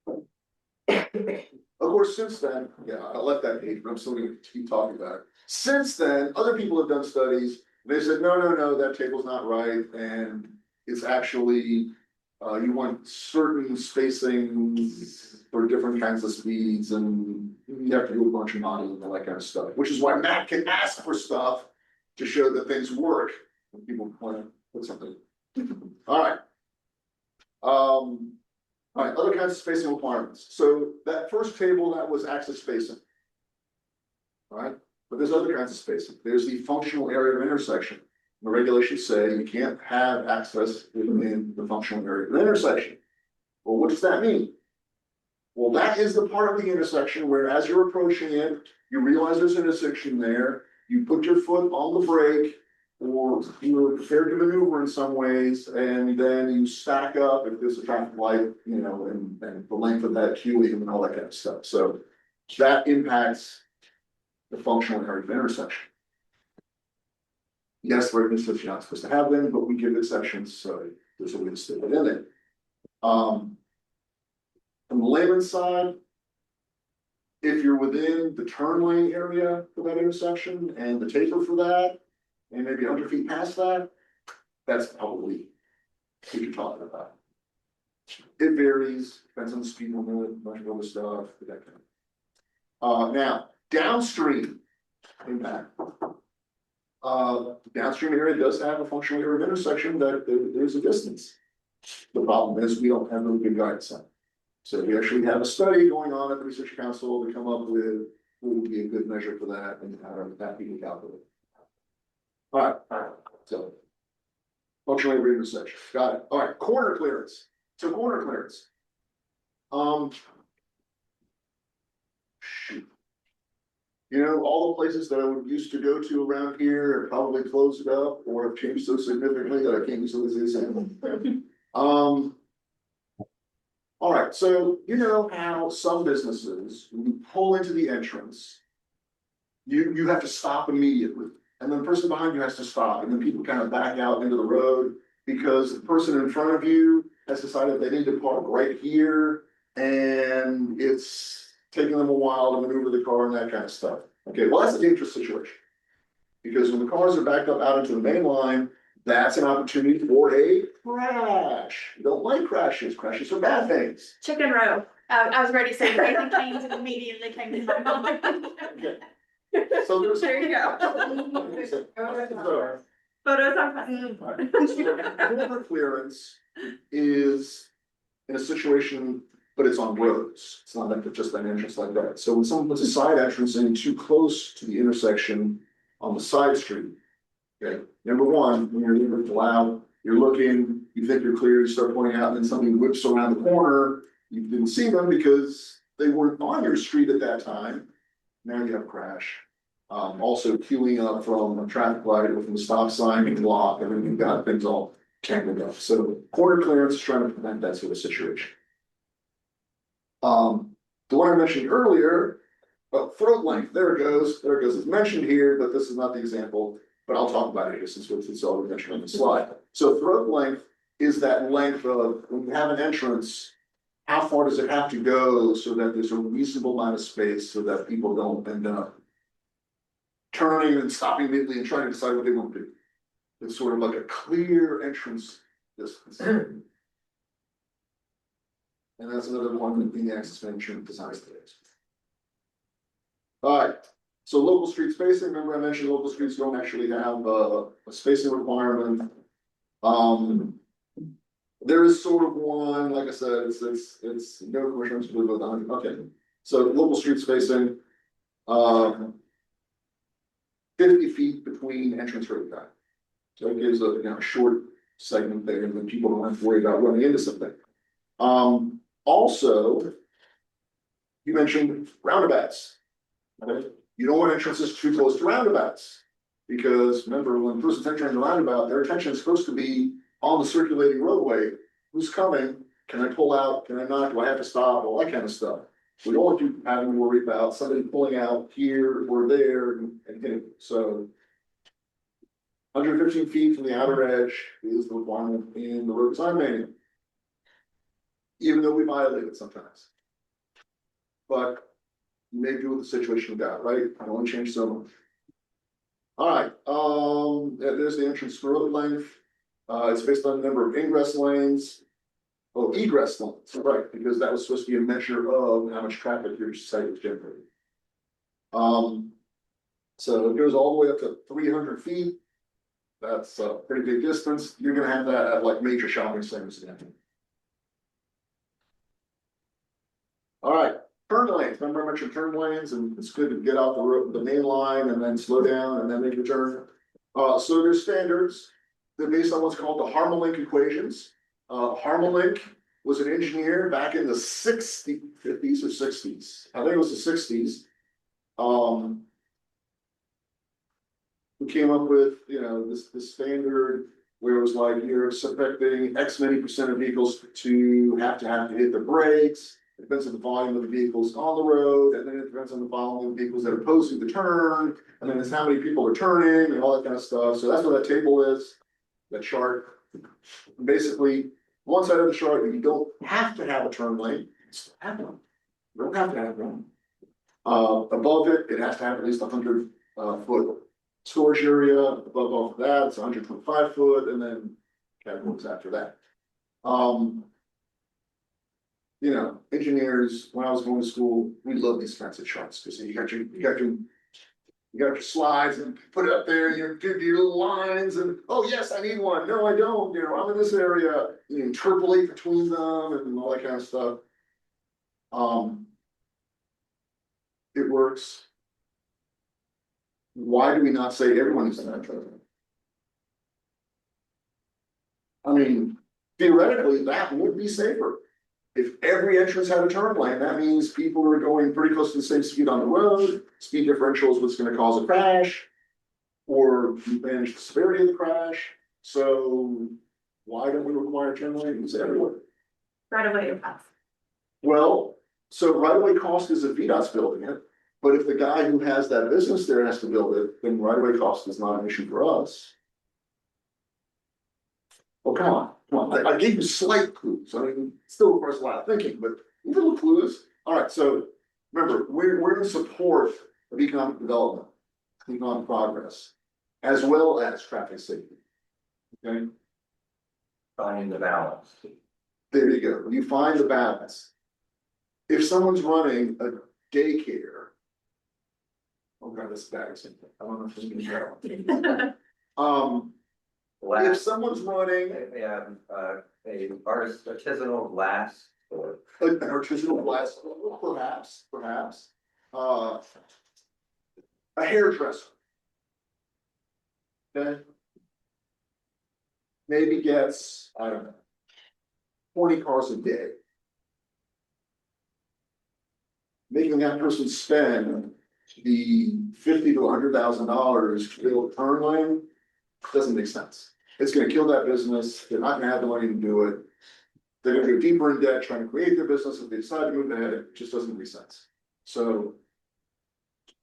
Of course, since then, I left that page, but I'm still going to keep talking about it. Since then, other people have done studies. They said, no, that table's not right, and it's actually you want certain spacings for different kinds of speeds, and you have to do a bunch of modeling and all that kind of stuff. Which is why Matt can ask for stuff to show that things work when people want to put something. All right. All right, other kinds of spacing requirements. So that first table, that was access spacing. All right, but there's other kinds of spacing. There's the functional area of intersection. The regulations say you can't have access within the functional area of the intersection. Well, what does that mean? Well, that is the part of the intersection where, as you're approaching it, you realize there's an intersection there, you put your foot on the brake, or you're prepared to maneuver in some ways, and then you stack up if there's a traffic light, and the length of that queuing and all that kind of stuff. So that impacts the functional area of intersection. Yes, we're not supposed to have them, but we give exceptions, so there's a way to stay within it. From the layman's side, if you're within the turn lane area for that intersection and the taper for that, and maybe 100 feet past that, that's probably what you're talking about. It varies, depends on the speed limit, bunch of other stuff, that kind of. Now, downstream impact. Downstream area does have a functional area of intersection that there's a distance. The problem is we don't have really good guidance on it. So we actually have a study going on at the Research Council to come up with what would be a good measure for that and how that be calculated. All right, so. Functional area of intersection, got it. All right, corner clearance. So corner clearance. Shoot. You know, all the places that I would used to go to around here are probably closed up or have changed so significantly that I can't use those examples. All right, so you know how some businesses, when you pull into the entrance, you have to stop immediately. And then the person behind you has to stop, and then people kind of back out into the road because the person in front of you has decided they need to park right here, and it's taking them a while to maneuver the car and that kind of stuff. Okay, well, that's a dangerous situation. Because when the cars are backed up out into the main line, that's an opportunity for a crash. You don't like crashes. Crashes are bad things. Chicken row. I was ready to say Raising Cane's and immediately came to my mind. Okay. So there's. There you go. Photos on. Corner clearance is in a situation, but it's on roads. It's not like just an entrance like that. So when someone puts a side entrance in too close to the intersection on the side street, okay, number one, when you're loud, you're looking, you think you're clear, you start pointing out, and then somebody whips around the corner, you didn't see them because they weren't on your street at that time. Now you have a crash. Also queuing up from a traffic light or from the stop sign and block, and then you've got things all tangled up. So corner clearance is trying to prevent that sort of situation. The one I mentioned earlier, throat length, there it goes, It's mentioned here, but this is not the example, but I'll talk about it here since it's already mentioned on the slide. So throat length is that length of, when you have an entrance, how far does it have to go so that there's a reasonable amount of space so that people don't end up turning and stopping immediately and trying to decide what they want to do. It's sort of like a clear entrance distance. And that's another one that the access management designs today. All right, so local street spacing, remember I mentioned local streets don't actually have a spacing requirement. There is sort of one, like I said, it's no commercial, okay. So local street spacing, 50 feet between entrance road guide. So it gives a short segment there, and then people don't have to worry about running into something. Also, you mentioned roundabouts. Okay? You don't want entrances too close to roundabouts. Because remember, when a person's entering the roundabout, their attention is supposed to be on the circulating roadway. Who's coming? Can I pull out? Can I not? Do I have to stop? All that kind of stuff. We don't want you having to worry about somebody pulling out here or there and hitting. So 115 feet from the outer edge is the requirement in the road design manual. Even though we violate it sometimes. But you may do with the situation you got, right? I don't want to change so much. All right, there's the entrance road length. It's based on the number of ingress lanes. Oh, egress lanes, right, because that was supposed to be a measure of how much traffic your site is generating. So it goes all the way up to 300 feet. That's a pretty big distance. You're gonna have that at like major shopping centers again. All right, turn lanes. Remember I mentioned turn lanes, and it's good to get off the road, the main line, and then slow down and then make your turn. So there's standards. They're based on what's called the Harmelink equations. Harmelink was an engineer back in the 50s or 60s. I think it was the 60s. Who came up with, this standard where it was like you're expecting X many percent of vehicles to have to hit the brakes. It depends on the volume of the vehicles on the road, and then it depends on the volume of vehicles that are opposing the turn, and then it's how many people are turning and all that kind of stuff. So that's what that table is, that chart. Basically, one side of the chart, you don't have to have a turn lane. It's happening. You don't have to have one. Above it, it has to have at least 100 foot storage area. Above all of that, it's 125 foot, and then categories after that. You know, engineers, when I was going to school, we love these kinds of charts, because you got your slides and put it up there, you give your little lines and, oh, yes, I need one. No, I don't, you know, I'm in this area, you interpolate between them and all that kind of stuff. It works. Why do we not say everyone is an entrance? I mean, theoretically, that would be safer. If every entrance had a turn lane, that means people are going pretty close to the same speed on the road. Speed differential is what's going to cause a crash, or manage the severity of the crash. So why don't we require turn lanes everywhere? Right away. Well, so right away cost is if VDOT's building it, but if the guy who has that business there has to build it, then right away cost is not an issue for us. Oh, come on, I gave you slight clues, I mean, it still requires a lot of thinking, but little clues. All right, so remember, we're in support of economic development, economic progress, as well as traffic safety. Okay, Finding the balance. there you go, you find the balance. If someone's running a daycare. Oh god, this is bad example. I don't know if this is gonna go. If someone's running A artisanal glass store. an artisanal glass, perhaps, a hairdresser. Okay. Maybe gets, I don't know, 20 cars a day. Making that person spend the $50,000 to $100,000 to build a turn lane doesn't make sense. It's gonna kill that business, they're not gonna have the money to do it. They're gonna go deeper in debt trying to create their business, if they decide to move ahead, it just doesn't make sense. So,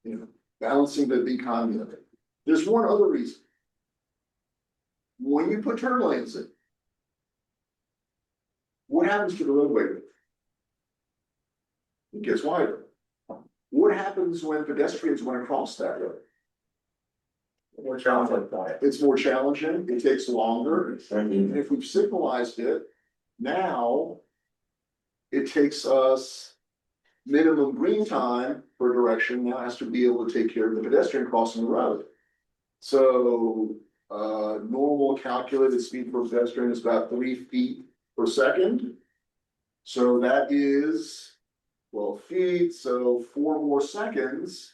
you know, balancing the economy of it. There's one other reason. When you put turn lanes in, what happens to the roadway? It gets wider. What happens when pedestrians want to cross that road? More challenging. It's more challenging, it takes longer, and if we've signalized it, now it takes us minimum green time per direction now has to be able to take care of the pedestrian crossing the road. So, normal calculated speed per pedestrian is about 3 feet per second. So that is 12 feet, so 4 more seconds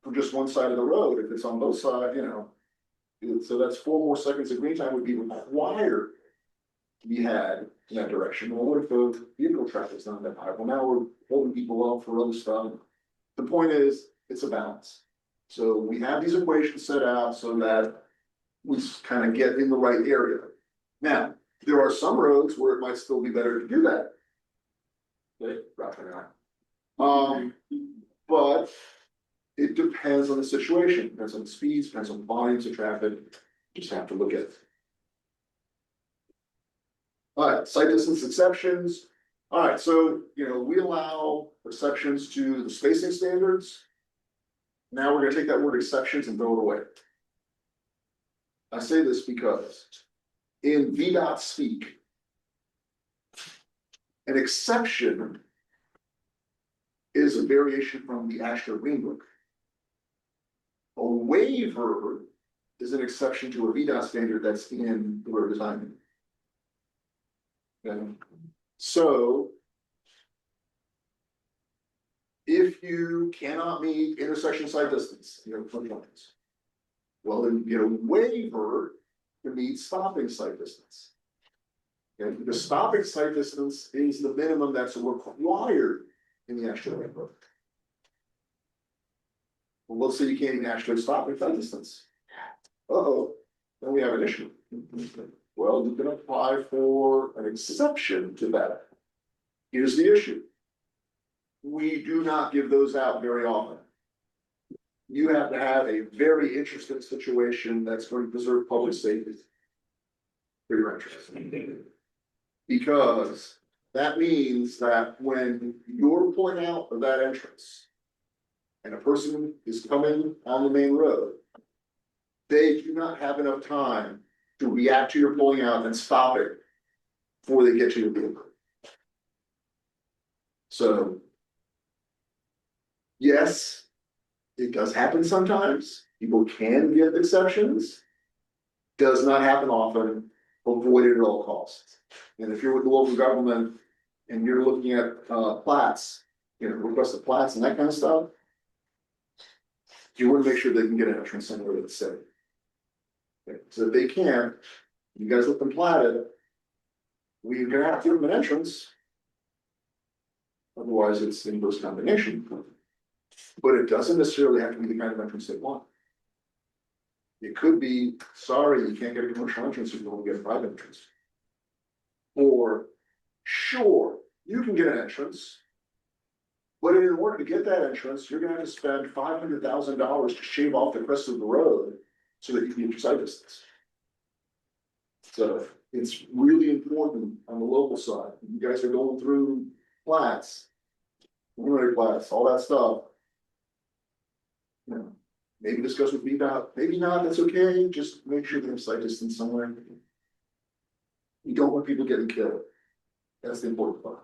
for just one side of the road. If it's on both sides, you know, so that's 4 more seconds of green time would be required to be had in that direction. Well, what if the vehicle traffic's not that high? Well, now we're holding people up for other stuff. The point is, it's a balance. So we have these equations set out so that we kind of get in the right area. Now, there are some roads where it might still be better to do that. Okay, but it depends on the situation, depends on the speeds, depends on volumes of traffic, just have to look at it. All right, site distance exceptions. All right, so, you know, we allow exceptions to the spacing standards. Now we're gonna take that word exceptions and throw it away. I say this because in VDOT speak, an exception is a variation from the Ashler Green Book. A waiver is an exception to a VDOT standard that's in the road design. And so if you cannot meet intersection site distance, you know, front lines, well, then you get a waiver to meet stopping site distance. Okay, the stopping site distance is the minimum that's required in the actual road. Well, let's say you can't even actually stop at that distance. Uh-oh, then we have an issue. Well, you can apply for an exception to that. Here's the issue. We do not give those out very often. You have to have a very interesting situation that's going to preserve public safety for your interest. Because that means that when you're pulling out of that entrance and a person is coming on the main road, they do not have enough time to react to your pulling out and stop it before they get to your vehicle. So. Yes, it does happen sometimes. People can give exceptions. Does not happen often. Avoid it at all costs. And if you're with the local government and you're looking at plats, requested plats and that kind of stuff, you want to make sure they can get an entrance somewhere that's safe. Okay, so if they can't, you guys let them plat it. We're gonna have to give them an entrance. Otherwise, it's inverse combination. But it doesn't necessarily have to be the kind of entrance they want. It could be, sorry, you can't get a commercial entrance, you can only get a private entrance. Or, sure, you can get an entrance. But in order to get that entrance, you're gonna have to spend $500,000 to shave off the crest of the road so that you can get your site distance. So it's really important on the local side. You guys are going through plats, preliminary plats, all that stuff. Maybe discuss with VDOT, maybe not, that's okay, just make sure they have site distance somewhere. You don't want people getting killed. That's the important part.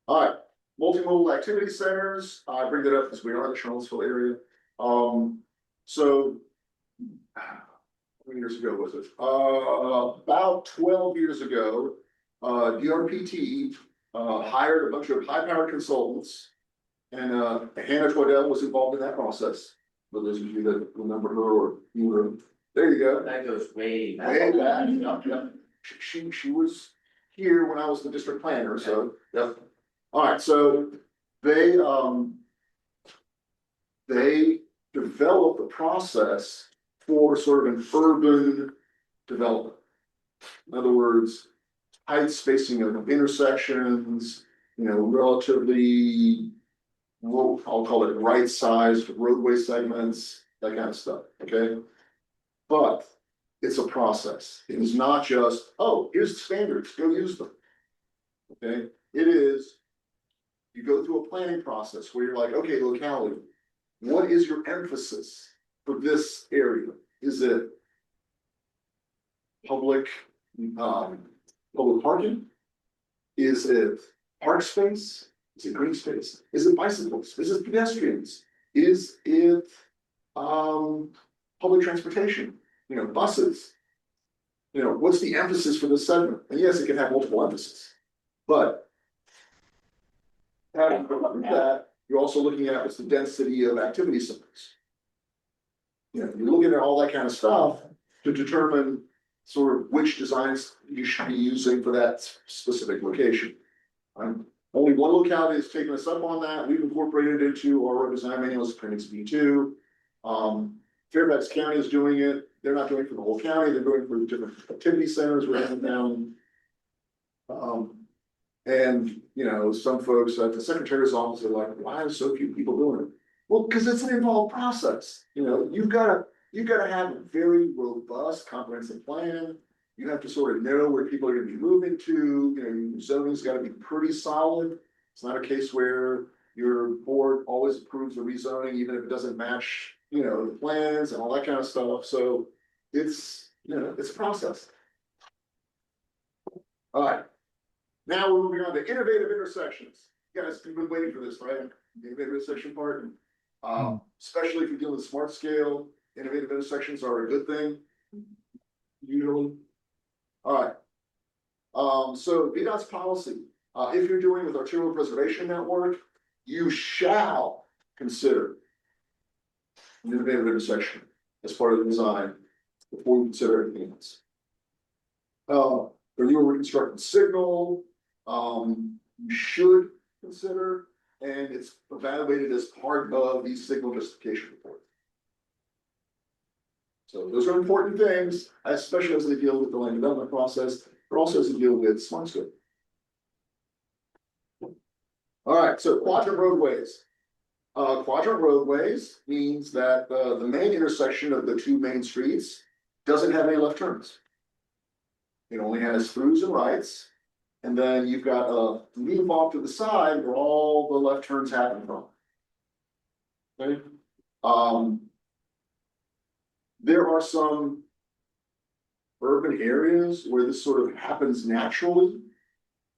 All right, multimodal activity centers, I bring that up because we are in the Charlottesville area. So how many years ago was it? About 12 years ago, DRPT hired a bunch of high-powered consultants. And Hannah Twaddell was involved in that process. For those of you that remember her or you were, there you go. That goes way back. Way back, yeah. She was here when I was the district planner, so, yeah. All right, so they developed a process for sort of an urban development. In other words, height spacing of intersections, relatively, I'll call it right-sized roadway segments, that kind of stuff, okay? But it's a process. It is not just, oh, here's the standards, go use them. Okay, it is, you go through a planning process where you're like, okay, locality, what is your emphasis for this area? Is it public parking? Is it park space? Is it green space? Is it bicycles? Is it pedestrians? Is it public transportation? Buses? What's the emphasis for this segment? And yes, it can have multiple emphasis, but having that, you're also looking at what's the density of activity centers. You're looking at all that kind of stuff to determine sort of which designs you should be using for that specific location. Only one locality has taken us up on that. We've incorporated it into our road design manuals, Appendix B2. Fairfax County is doing it. They're not doing it for the whole county. They're doing it for different activity centers around town. And some folks at the secretary's office are like, why are so few people doing it? Well, because it's an involved process. You've got to have a very robust, comprehensive plan. You have to sort of know where people are going to be moving to. Your zoning's got to be pretty solid. It's not a case where your board always approves the rezoning, even if it doesn't match, the plans and all that kind of stuff. So it's, it's a process. All right. Now we're moving on to innovative intersections. You guys have been waiting for this, right? The innovative intersection part. Especially if you're dealing with smart scale, innovative intersections are a good thing. Usually. All right. So VDOT's policy, if you're doing with arterial preservation network, you shall consider an innovative intersection as part of the design before you consider anything else. When you were reconstructing signal, you should consider, and it's evaluated as part of the signal justification report. So those are important things, especially as they deal with the land development process, but also as they deal with smart scope. All right, so quadrant roadways. Quadrant roadways means that the main intersection of the two main streets doesn't have any left turns. It only has throughs and rights, and then you've got a leave off to the side where all the left turns happen from. Okay. There are some urban urban areas where this sort of happens naturally.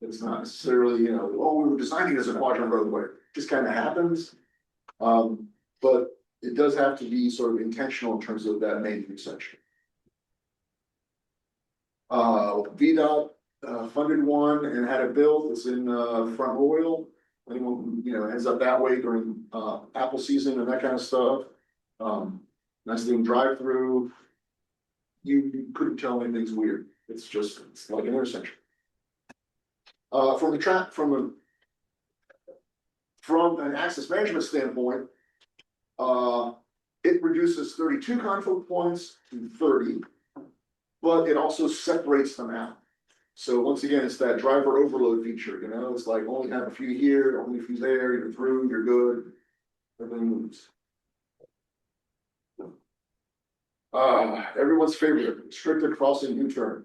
It's not necessarily, oh, we were designing as a quadrant roadway, it just kind of happens. But it does have to be sort of intentional in terms of that main intersection. VDOT funded one and had it built. It's in Front Royal. Anyone who, ends up that way during apple season and that kind of stuff. Nice little drive through. You couldn't tell anything's weird. It's like an intersection. From an access management standpoint, it reduces 32 conflict points to 30, but it also separates them out. So once again, it's that driver overload feature, it's like only have a few here, only a few there, you're through, you're good, everything moves. Everyone's favorite, restricted crossing U-turn.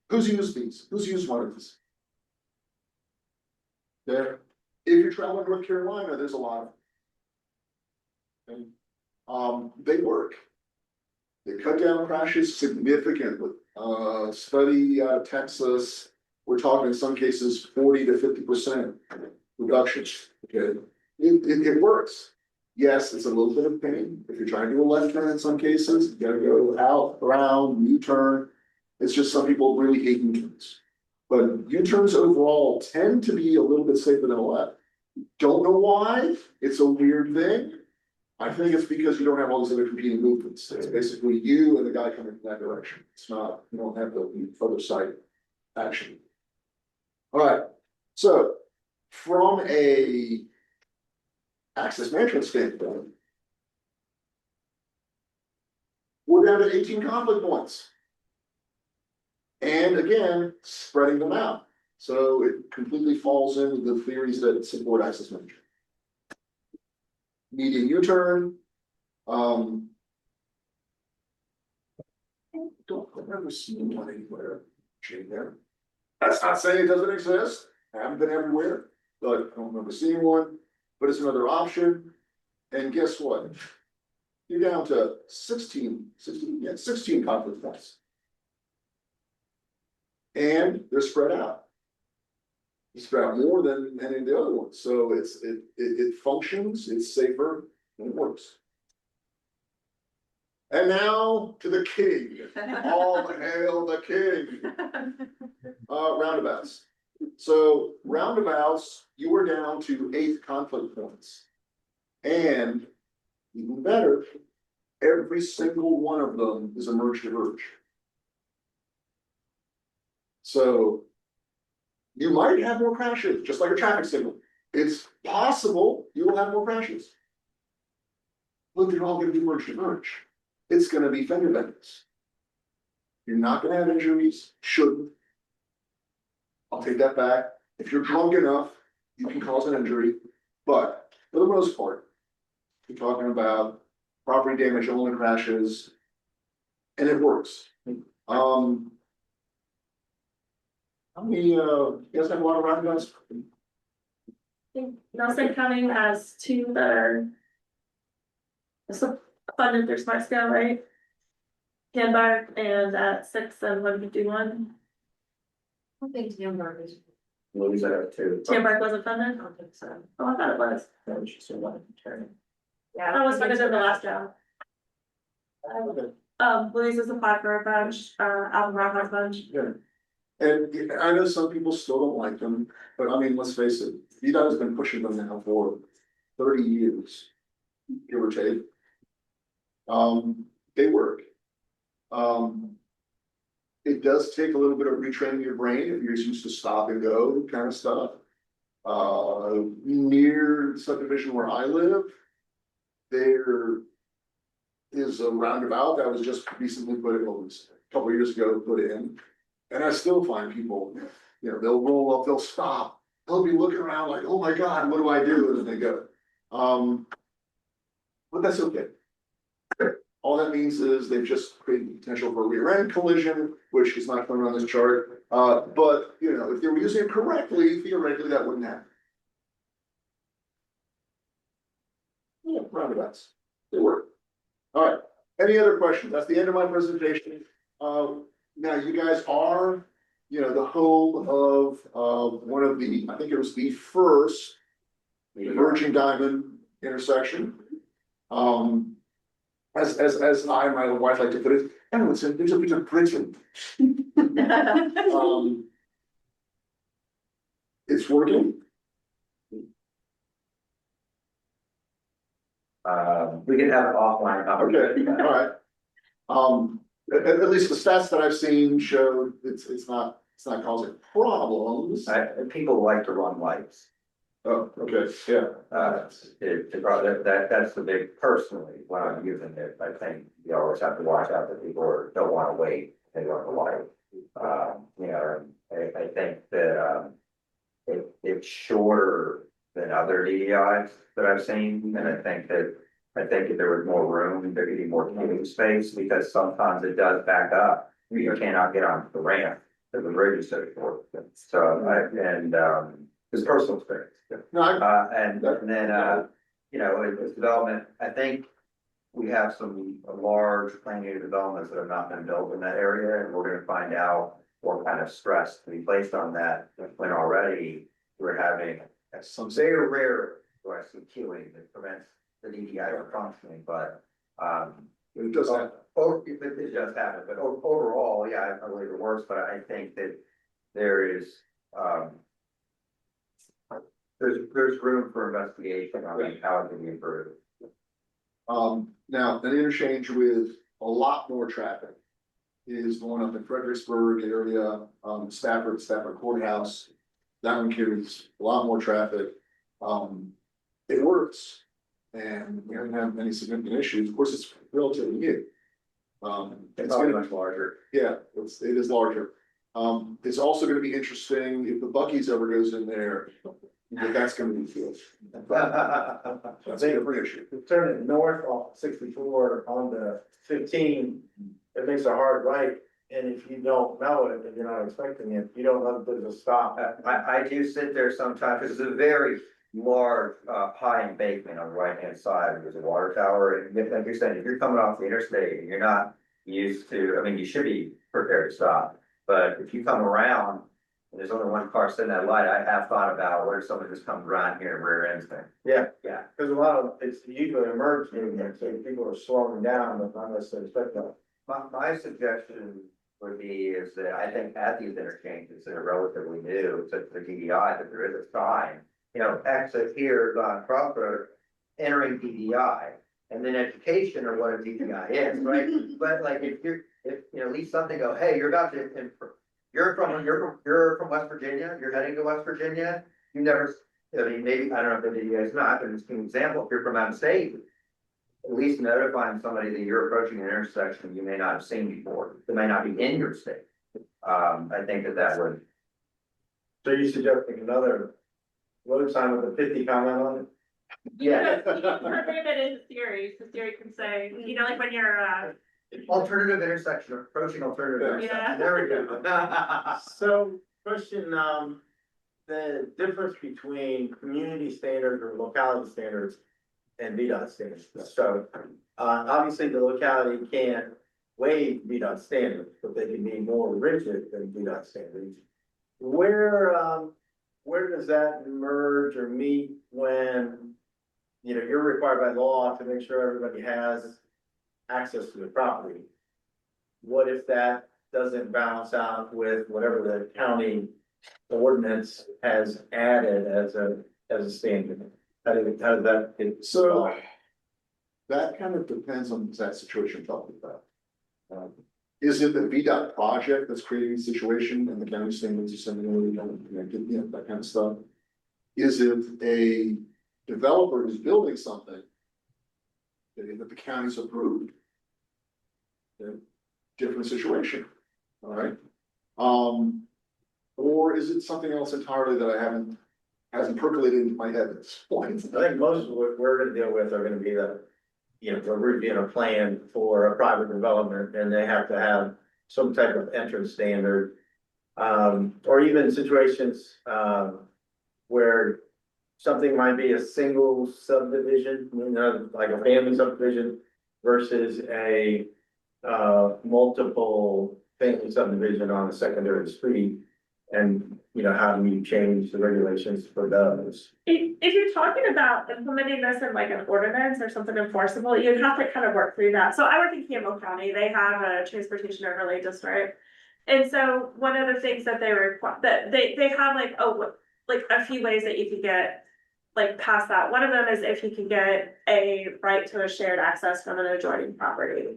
Who's used these? Who's used one of these? There. If you're traveling to North Carolina, there's a lot of them. They work. They cut down crashes significantly. Study out of Texas, we're talking in some cases 40 to 50% reductions. Okay, it works. Yes, it's a little bit of pain. If you're trying to do a left turn in some cases, you gotta go out, around, U-turn. It's just some people really hate U-turns. But U-turns overall tend to be a little bit safer than a left. Don't know why. It's a weird thing. I think it's because you don't have all these other competing movements. It's basically you and the guy coming in that direction. It's not, you don't have the other side action. All right. So from a access management standpoint, we're down to 18 conflict points. And again, spreading them out. So it completely falls in with the theories that support access management. Median U-turn. I don't remember seeing one anywhere. There. That's not saying it doesn't exist. I haven't been everywhere, but I don't remember seeing one. But it's another option. And guess what? You're down to 16 conflict points. And they're spread out. It's spread out more than any of the other ones. So it functions, it's safer, and it works. And now to the king. All hail the king. Roundabouts. So roundabouts, you were down to 8 conflict points. And even better, every single one of them is a merge diverge. So you might have more crashes, just like a traffic signal. It's possible you will have more crashes. But they're all going to be merge diverge. It's going to be fender benders. You're not going to have injuries, shouldn't. I'll take that back. If you're drunk enough, you can cause an injury. But for the most part, you're talking about property damage only crashes, and it works. How many, you guys have a lot of roundabouts? I think Nelson County has 2 that are funded through Smart Scale, right? Canberra and at 6 and 151. I think Canberra is. Louisa have 2. Canberra wasn't funded? I don't think so. Oh, I thought it was. Yeah. I was funded in the last job. Louisa's applied for a bunch, Albemarle has a bunch. Yeah. And I know some people still don't like them, but I mean, let's face it, VDOT has been pushing them now for 30 years, give or take. They work. It does take a little bit of retraining your brain if you're used to stop and go kind of stuff. Near the subdivision where I live, there is a roundabout that was just recently put in, a couple of years ago, put in. And I still find people, they'll roll up, they'll stop, they'll be looking around like, oh my God, what do I do? And then they go. But that's okay. All that means is they've just created potential for a rear end collision, which is not shown on this chart. But if they were using it correctly, theoretically that wouldn't happen. Yeah, roundabouts, they work. All right, Any other questions? That's the end of my presentation. Now you guys are, the home of one of the, I think it was the first emerging diamond intersection. As I and my wife like to put it, and it's there's a bit of prison. It's working. We can have an offline Okay, conversation. all right. At least the stats that I've seen show it's not causing problems. People like to run lights. Oh, okay, yeah. That's the big, personally, when I'm using it, I think you always have to watch out that people don't wanna wait, they want the light. I think that, it's shorter than other DDIs that I've seen, and I think if there was more room, there could be more queuing space, because sometimes it does back up. You cannot get onto the ramp, because the bridge is so short. So, it's personal experience. No, And then, it's development, I think we have some large planned developments that have not been built in that area, and we're gonna find out what kind of stress to be placed on that when already we're having some very rare, or some queuing that prevents the DDI from functioning, but, it does happen. it does happen, but overall, yeah, I believe it works, but I think that there is, there's room for investigation on how it can be improved. Now, an interchange with a lot more traffic is the one up in Fredericksburg area, Stafford Courthouse. That one carries a lot more traffic. It works, and we haven't had any significant issues. Of course, it's relatively new. It's probably much larger. Yeah, it is larger. It's also gonna be interesting if the Buc-ee's ever goes in there, if that's gonna be filled. That's a different issue. You turn it north off 64 on the 15, it makes a hard right. And if you don't know it, if you're not expecting it, you don't know that there's a stop. I do sit there sometimes, because it's a very large, high embankment on the right-hand side, there's a water tower, and like you're saying, if you're coming off the interstate and you're not used to, I mean, you should be prepared to stop, but if you come around and there's only one car sitting at that light, I have thought about, what if someone just comes around here and rear ends thing? Yeah, Yeah. because a lot of, it's usually emergency, so people are slowing down, but not necessarily expecting it. My suggestion would be is that I think at these interchanges that are relatively new to the DDI, that there is a sign, exit here is on Crossroad, entering DDI, and then education or what a DDI is, right? But like, if at least something go, hey, you're from West Virginia, you're heading to West Virginia, you never, maybe, I don't know if the DDI is not, but just an example, if you're from out of state, at least notifying somebody that you're approaching an intersection you may not have seen before, that may not be in your state. I think that would. So you suggesting another road sign with a 50 comment on it? Yeah. Prohibited theory, so theory can say, like when you're, Alternative intersection, approaching alternative Yeah. intersection, there we go. So, question, the difference between community standards or locality standards and VDOT standards. So, obviously the locality can't waive VDOT standards, but they can be more rigid than VDOT standards. Where does that merge or meet when, you're required by law to make sure everybody has access to the property? What if that doesn't balance out with whatever the county ordinance has added as a standard? How does that get? So that kind of depends on that situation you're talking about. Is it the VDOT project that's creating the situation and the county standards are similarly connected, that kind of stuff? Is it a developer who's building something that the county's approved? Different situation, all right? Or is it something else entirely that hasn't percolated into my head at this point? I think most of what we're gonna deal with are gonna be we're reviewing a plan for a private development and they have to have some type of entrance standard. Or even situations, where something might be a single subdivision, like a family subdivision. versus a multiple family subdivision on a secondary street? And, you know, how do you change the regulations for those? If you're talking about implementing this in like an ordinance or something enforceable, you'd have to kind of work through that. So I work in Campbell County, they have a transportation overlay district. And so one of the things that they require, that they have like, like a few ways that you could get like past that. One of them is if you can get a right to a shared access from an adjoining property.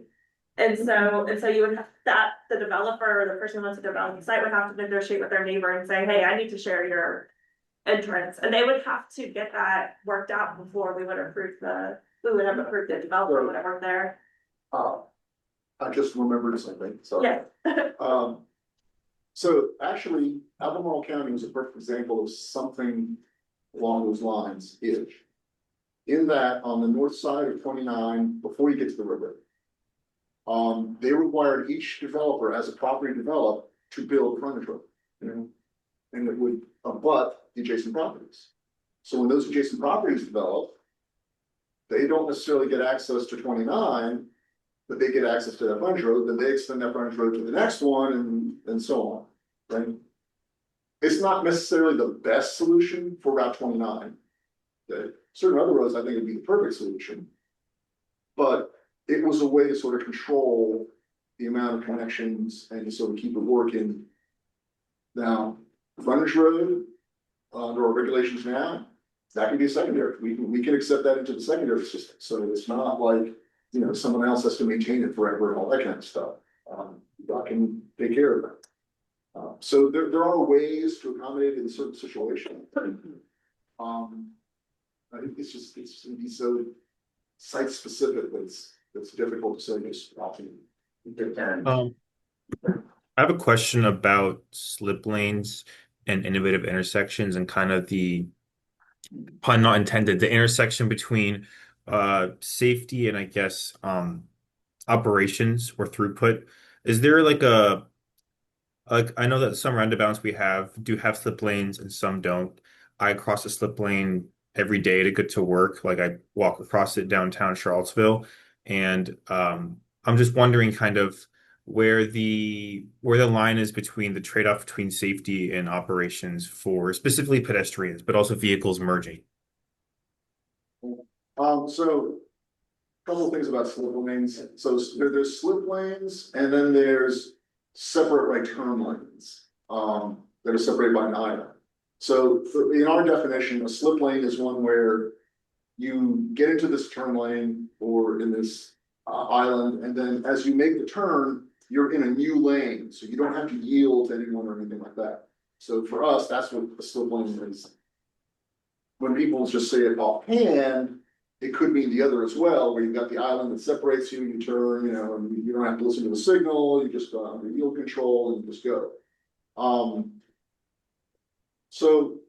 And so you would have that, the developer or the person who wants to develop the site would have to negotiate with their neighbor and say, hey, I need to share your entrance. And they would have to get that worked out before we would have approved the developer would have worked there. I just remembered something, sorry. Yeah. So actually, Albemarle County is a perfect example of something along those lines, is in that on the north side of 29, before you get to the river, they required each developer as a property developed to build frontage road. And it would abut the adjacent properties. So when those adjacent properties develop, they don't necessarily get access to 29, but they get access to that frontage road, then they extend that frontage road to the next one and so on, right? It's not necessarily the best solution for Route 29. Okay? Certain other roads, I think would be the perfect solution. But it was a way to sort of control the amount of connections and to sort of keep it working. Now, frontage road, under our regulations now, that can be a secondary. We can accept that into the secondary system. So it's not like, you know, someone else has to maintain it forever and all that kind of stuff. I can take care of that. So there are ways to accommodate it in certain situations. I think it's gonna be so site specific that it's difficult to say this often. I have a question about slip lanes and innovative intersections and kind of the pun not intended, the intersection between safety and I guess operations or throughput. Is there like I know that some roundabouts we do have slip lanes and some don't. I cross a slip lane every day to get to work. Like I walk across it downtown Charlottesville. And I'm just wondering kind of where the line is between the trade-off between safety and operations for specifically pedestrians, but also vehicles merging. So a couple of things about slip lanes. So there's slip lanes and then there's separate right turn lanes that are separated by an island. So in our definition, a slip lane is one where you get into this turn lane or in this island, and then as you make the turn, you're in a new lane, so you don't have to yield to anyone or anything like that. So for us, that's what a slip lane is. When people just say it offhand, it could mean the other as well, where you've got the island that separates you, you turn, you know, and you don't have to listen to the signal, you just go under yield control and you just go. So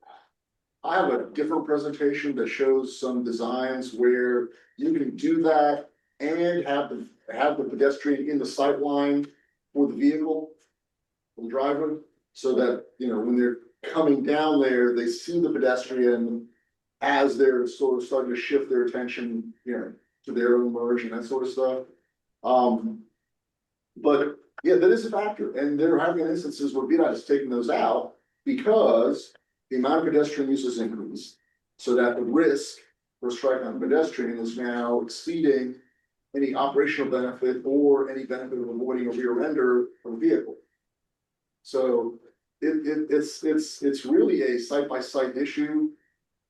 I have a different presentation that shows some designs where you can do that and have the pedestrian in the sight line for the vehicle, for the driver, so that, you know, when they're coming down there, they see the pedestrian as they're sort of starting to shift their attention, you know, to their own merge and that sort of stuff. But yeah, that is a factor, and there have been instances where VDOT has taken those out because the amount of pedestrian use has increased, so that the risk for striking on a pedestrian is now exceeding any operational benefit or any benefit of avoiding a rear ender from a vehicle. So it's really a site-by-site issue.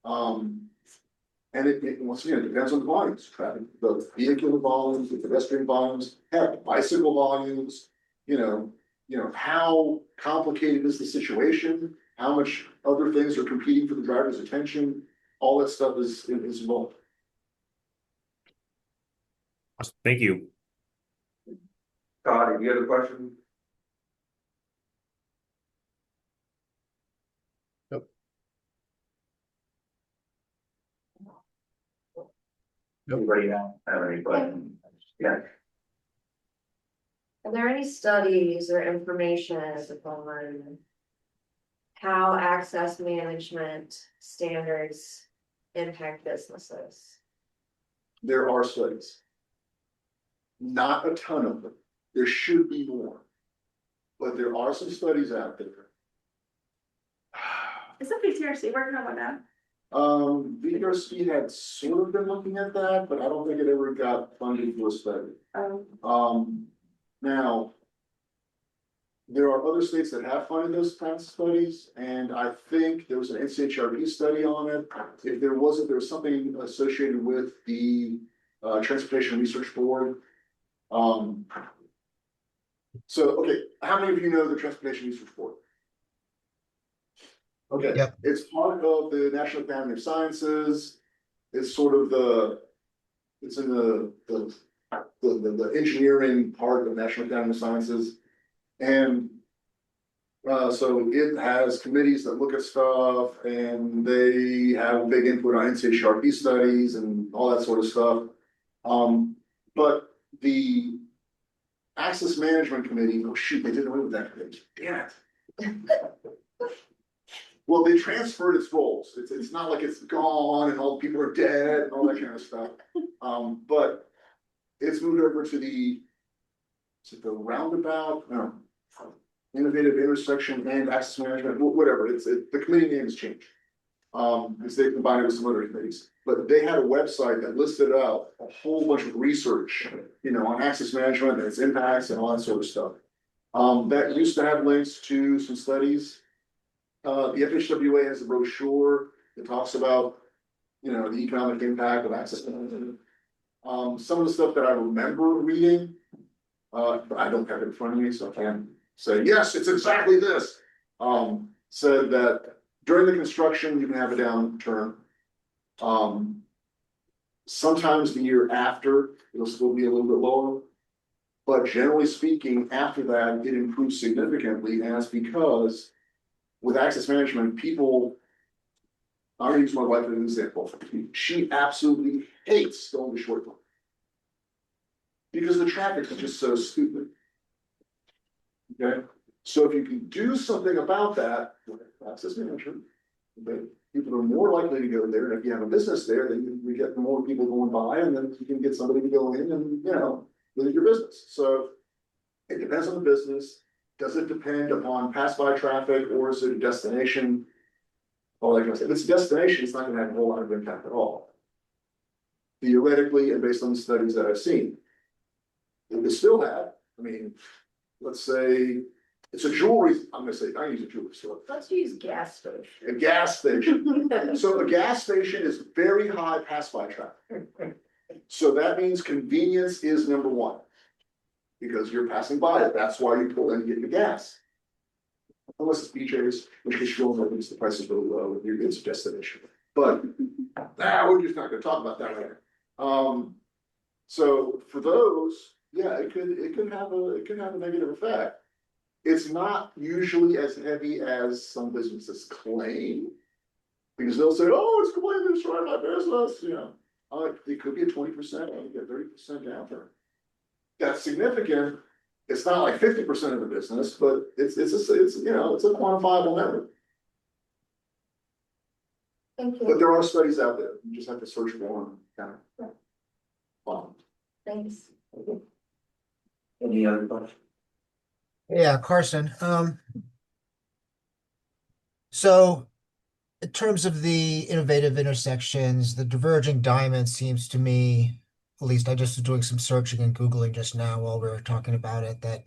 And it once again, it depends on the volumes, traffic, the vehicular volumes, the pedestrian volumes, heck, bicycle volumes, you know, how complicated is the situation, how much other things are competing for the driver's attention, all that stuff is involved. Thank you. Todd, do you have a question? Anybody else have any questions? Yeah. Are there any studies or information on how access management standards impact businesses? There are studies. not a ton of them. There should be more. But there are some studies out there. Isn't PTRC working on one now? VRC had sort of been looking at that, but I don't think it ever got funded for a study. Now, there are other states that have funded those kinds of studies, and I think there was an NCHRB study on it. If there wasn't, there was something associated with the Transportation Research Board. So, okay, how many of you know the Transportation Research Board? Okay, Yep. It's part of the National Academy of Sciences. It's sort of it's in the engineering part of the National Academy of Sciences. And so it has committees that look at stuff, and they have a big input on NCHRP studies and all that sort of stuff. But the Access Management Committee, oh shoot, they did away with that committee. Damn it. Well, they transferred its roles. It's not like it's gone and all the people are dead and all that kind of stuff. But it's moved over to the roundabout, no, innovative intersection and access management, whatever. The committee name has changed. Because they combined it with some other committees. But they had a website that listed out a whole bunch of research, on access management and its impacts and all that sort of stuff. That used to have links to some studies. The FHWA has a brochure that talks about, the economic impact of access management. Some of the stuff that I remember reading, but I don't have it in front of me, so I can't say, yes, it's exactly this. Said that during the construction, you can have a downturn. Sometimes the year after, it'll still be a little bit lower. But generally speaking, after that, it improves significantly, and that's because with access management, people, I'm gonna use my wife as an example. She absolutely hates going to short term. Because the traffic is just so stupid. Okay, so if you can do something about that, with access management, then people are more likely to go there, and if you have a business there, then we get more people going by, and then you can get somebody to go in and, visit your business. So it depends on the business. Does it depend upon pass-by traffic, or is it a destination? All that kind of stuff. If it's a destination, it's not gonna have a whole lot of impact at all. Theoretically, and based on the studies that I've seen. It would still have, let's say, it's a jewelry, I'm use a jewelry store. Let's use gas station. A gas station. So a gas station is very high pass-by traffic. So that means convenience is number one. Because you're passing by it, that's why you pull in and get your gas. Unless it's BJ's, which is still at least the price is really low, and it's a destination. But we're just not gonna talk about that right now. So for those, yeah, it could have a negative effect. It's not usually as heavy as some businesses claim. Because they'll say, oh, it's going to destroy my business, it could be a 20%, a 30% downturn. That's significant. It's not like 50% of the business, but it's a quantifiable number. Thank you. But there are studies out there. You just have to search for them. Thanks. Any other questions? Yeah, Carson. So in terms of the innovative intersections, the diverging diamond seems to me, at least I just was doing some searching and Googling just now while we were talking about it, that,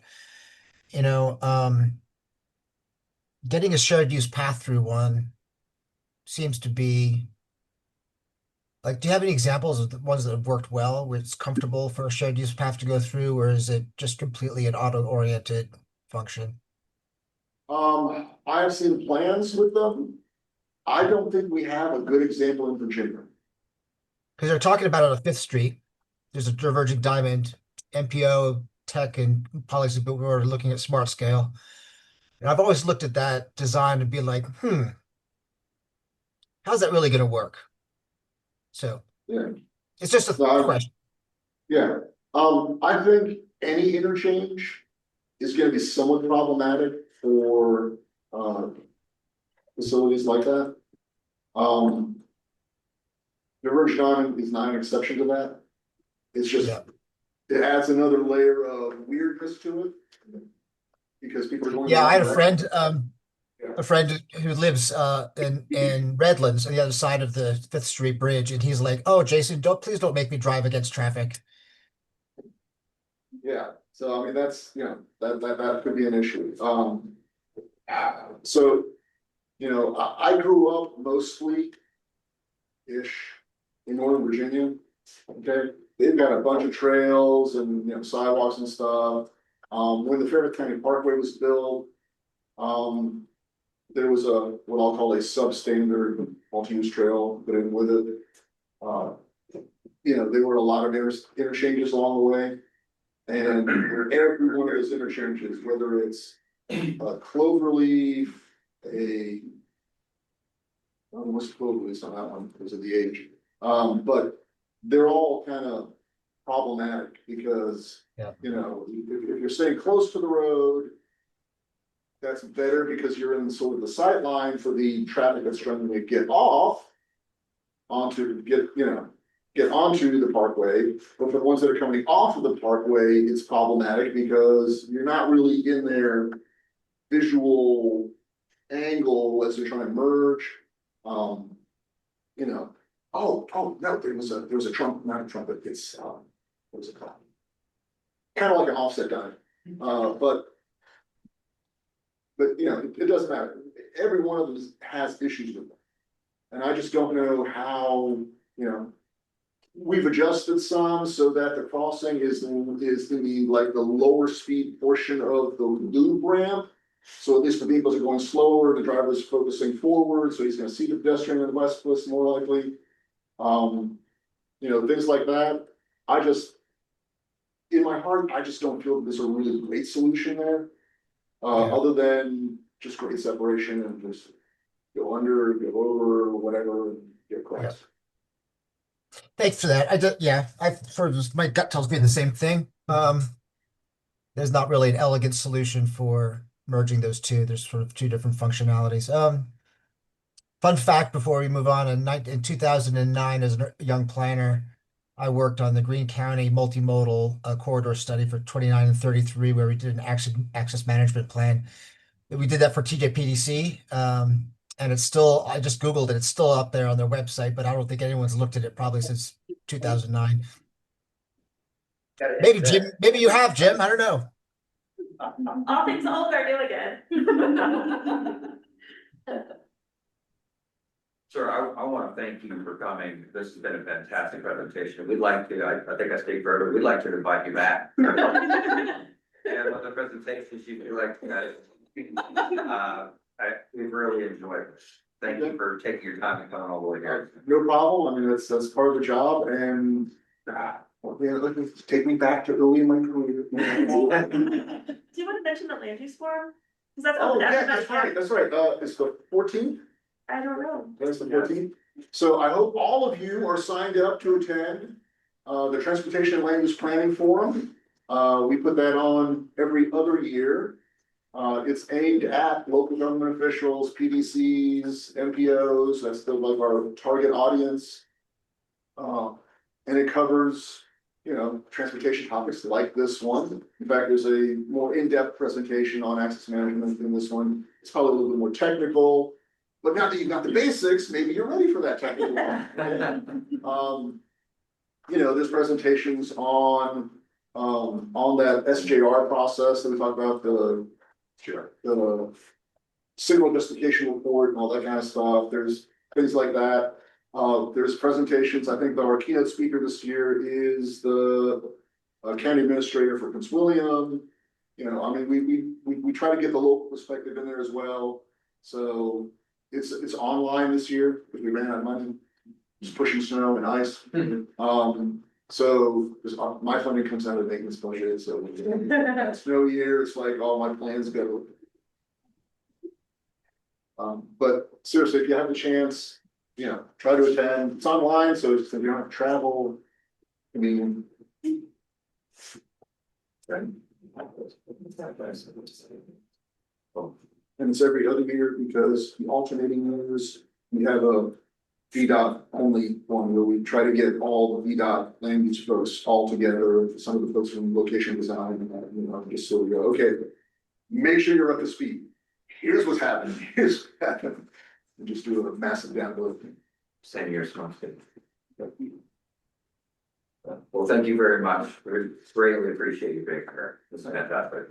getting a shared use path through one seems to be like, do you have any examples of the ones that have worked well, where it's comfortable for a shared use path to go through, or is it just completely an auto-oriented function? I have seen plans with them. I don't think we have a good example in Virginia. Because they're talking about it on Fifth Street. There's a diverging diamond, MPO, Tech, and policy, but we're looking at smart scale. And I've always looked at that design and be like, how's that really going to work? So Yeah. it's just a question. Yeah. I think any interchange is going to be somewhat problematic for facilities like that. Divergent diamond is not an exception to that. It's just it adds another layer of weirdness to it. Because people are going. Yeah, I had a that friend, direction. a friend who lives in Redlands on the other side of the Fifth Street Bridge, and he's like, "Oh, Jason, please don't make me drive against traffic." Yeah, so I mean, that's, that could be an issue. So, I grew up mostly ish in Northern Virginia. Okay, they've got a bunch of trails and, sidewalks and stuff. When the Fairfield County Parkway was built, there was what I'll call a substandard multi-use trail put in with it. There were a lot of interchanges along the way. And every one of those interchanges, whether it's a cloverleaf, what's cloverleaf on that one because of the age. But they're all kind of problematic because, Yeah. if you're staying close to the road, that's better because you're in sort of the sight line for the traffic that's trying to get onto the parkway. But for the ones that are coming off of the parkway, it's problematic because you're not really in their visual angle as they're trying to merge. No, there was a trumpet, not a trumpet, it's what was it called? Kind of like an offset dive. But it doesn't matter. Every one of them has issues with them. And I just don't know how, we've adjusted some so that the crossing is in the lower speed portion of the loop ramp. So at least the vehicles are going slower, the driver's focusing forward, so he's gonna see the pedestrian in the west foot more likely. Things like that. In my heart, I just don't feel there's a really great solution there. Other than just great separation and just go under, go over, whatever, and get across. Yeah. Thanks for that. I've sort of my gut tells me the same thing. There's not really an elegant solution for merging those two. There's sort of two different functionalities. Fun fact before we move on, in 2009, as a young planner, I worked on the Greene County multimodal corridor study for 29 and 33, where we did an access management plan. We did that for TJPDC. And it's still, I just Googled it, it's still up there on their website, but I don't think anyone's looked at it probably since 2009. Maybe you have, Jim, I don't know. All things old are new again. Sir, I want to thank you for coming. This has been a fantastic presentation. We'd like to, I think I speak for everyone, we'd like to invite you back. And with the presentations you do like we've really enjoyed this. Thank you for taking your time and coming all the way here. No problem. I mean, that's part of the job, and take me back to early in my career. Do you want to mention the land use forum? That's right. That's right. It's the 14th. I don't know. That's the 14th. So I hope all of you are signed up to attend the Transportation and Land Use Planning Forum. We put that on every other year. It's aimed at local government officials, PDCs, MPOs. That's still like our target audience. And it covers, transportation topics like this one. In fact, there's a more in-depth presentation on access management than this one. It's probably a little bit more technical. But now that you've got the basics, maybe you're ready for that technical one. There's presentations on that SJR process that we talked about, the signal justification report and all that kind of stuff. There's things like that. There's presentations. I think our keynote speaker this year is the county administrator for Prince William. We try to get the local perspective in there as well. So it's online this year because we ran out of money, just pushing snow and ice. So my funding comes out of maintenance budget. So snow year, it's like all my plans go. But seriously, if you have the chance, try to attend. It's online, so if you don't have to travel, I mean. And it's every other year because the alternating years, we have a VDOT only one where we try to get all the VDOT land use folks all together, some of the folks from location design and that, you know, just so we go, okay, make sure you're up to speed. Here's what's happening, here's what happened. And just do a massive download. Same here, Smoke. Well, thank you very much. We greatly appreciate you being here. This is fantastic.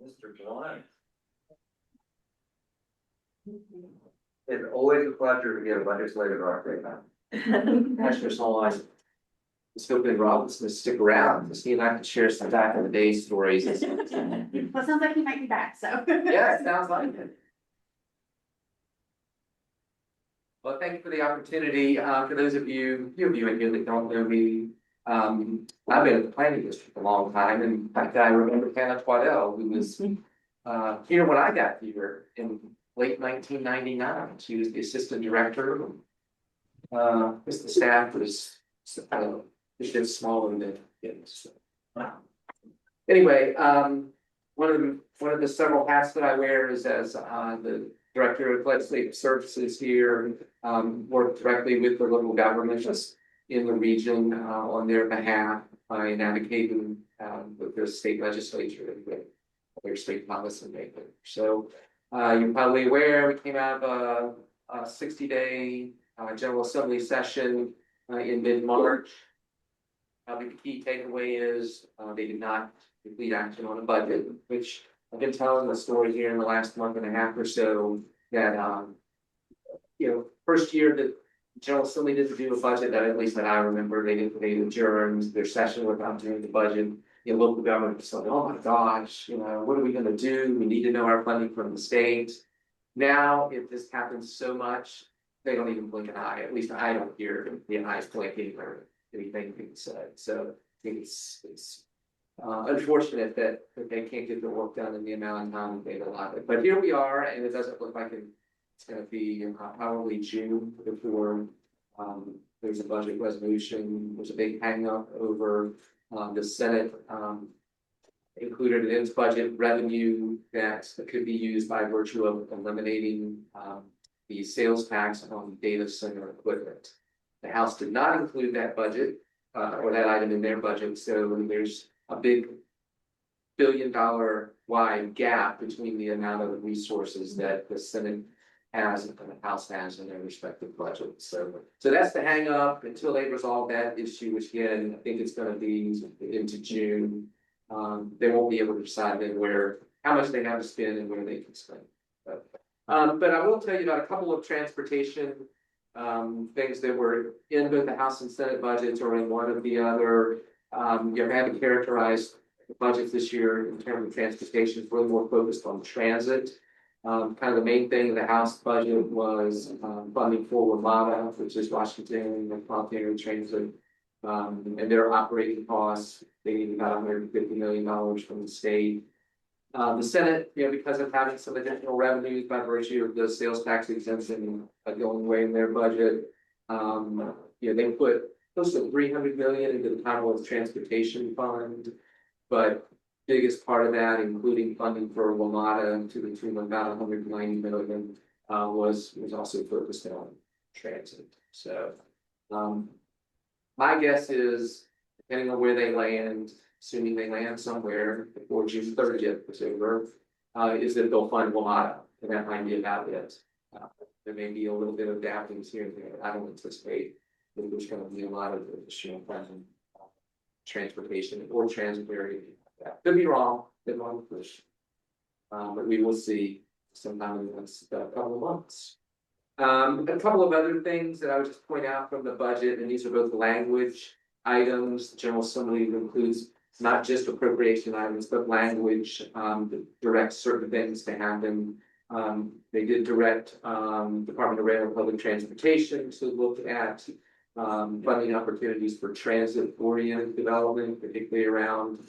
Mr. Blunt. It's always a pleasure to get a legislative update now. Commissioner Saul, I was hoping Rob was gonna stick around to see if I could share some back in the day stories. Well, it sounds like he might be back, so. Yeah, it sounds like it. Well, thank you for the opportunity. For those of you, few of you in here that don't know me, I've been in the planning district a long time. And in fact, I remember Hannah Twaddell, who was here when I got here in late 1999. She was the assistant director. The staff was just smaller than it. So. Anyway, one of the several hats that I wear is as the director of legislative services here. Work directly with the local governments in the region on their behalf by navigating with their state legislature and with their state policy maker. So you're probably aware we came out of a 60-day General Assembly session in mid-March. The key takeaway is they did not complete action on a budget, which I've been telling the story here in the last month and a half or so that first year that General Assembly didn't do a budget, that at least that I remember, they adjourned their session without doing the budget. Local government was like, oh my gosh, what are we gonna do? We need to know our funding from the state. Now, if this happens so much, they don't even blink an eye. At least I don't hear the eyes blinking or anything being said. So I think it's unfortunate that they can't get the work done in the amount of time that they've allotted. But here we are, and it doesn't look like it's going to be probably June before there's a budget resolution. There's a big hang up over the Senate included in its budget revenue that could be used by virtue of eliminating the sales tax on data center equipment. The House did not include that budget or that item in their budget, so there's a big billion-dollar wide gap between the amount of resources that the Senate has and the House has in their respective budgets. So that's the hang up until they resolve that issue, which again, I think it's going to be into June. They won't be able to decide then how much they have to spend and where they can spend. But I will tell you about a couple of transportation things that were in both the House and Senate budgets or in one or the other. You haven't characterized the budgets this year in terms of transportation. It's really more focused on transit. Kind of the main thing in the House budget was funding for WMATA, which is Washington and Montana Transit, and their operating costs. They need about $150 million from the state. The Senate, because of having some additional revenues by virtue of the sales tax exemption going away in their budget, they put close to $300 million into the Commonwealth Transportation Fund, but biggest part of that, including funding for WMATA to the tune of about $190 million, was also focused on transit. So, my guess is, depending on where they land, assuming they land somewhere before June 30th, is over, is that they'll fund WMATA, and that might be about it. There may be a little bit of adaptings here and there. I don't anticipate that there's going to be a lot of additional funding, transportation or transit area. Could be wrong, but we will see sometime in the next couple of months. A couple of other things that I would just point out from the budget, and these are both language items. The General Assembly includes not just appropriation items, but language that directs certain things to happen. They did direct Department of Rail and Public Transportation to look at funding opportunities for transit-oriented development, particularly around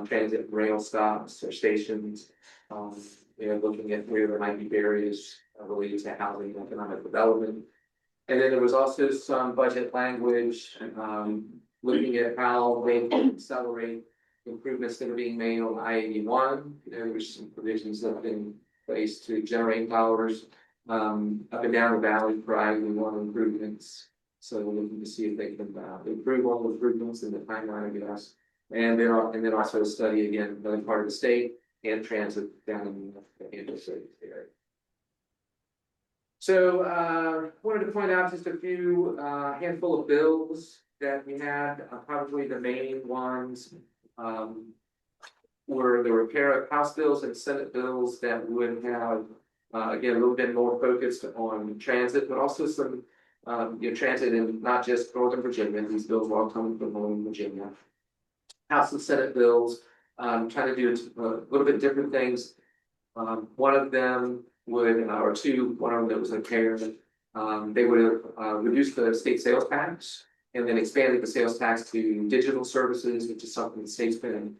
transit rail stops or stations. Looking at where there might be barriers related to housing and economic development. And then there was also some budget language looking at how they can accelerate improvements that are being made on I-81. There's some provisions that have been placed to generate dollars up and down the valley for I-81 improvements. So we're looking to see if they can improve on those improvements in the timeline, I guess. And then also a study again, another part of the state and transit down in the Kansas City area. So wanted to point out just a few handful of bills that we had. Probably the main ones were the repair of House bills and Senate bills that would have again a little bit more focused on transit, but also some transit in not just Northern Virginia. These bills are all coming from Northern Virginia. House and Senate bills trying to do a little bit different things. One of them would, or two, one of them that was a pair, they would have reduced the state sales tax and then expanded the sales tax to digital services, which is something the state's been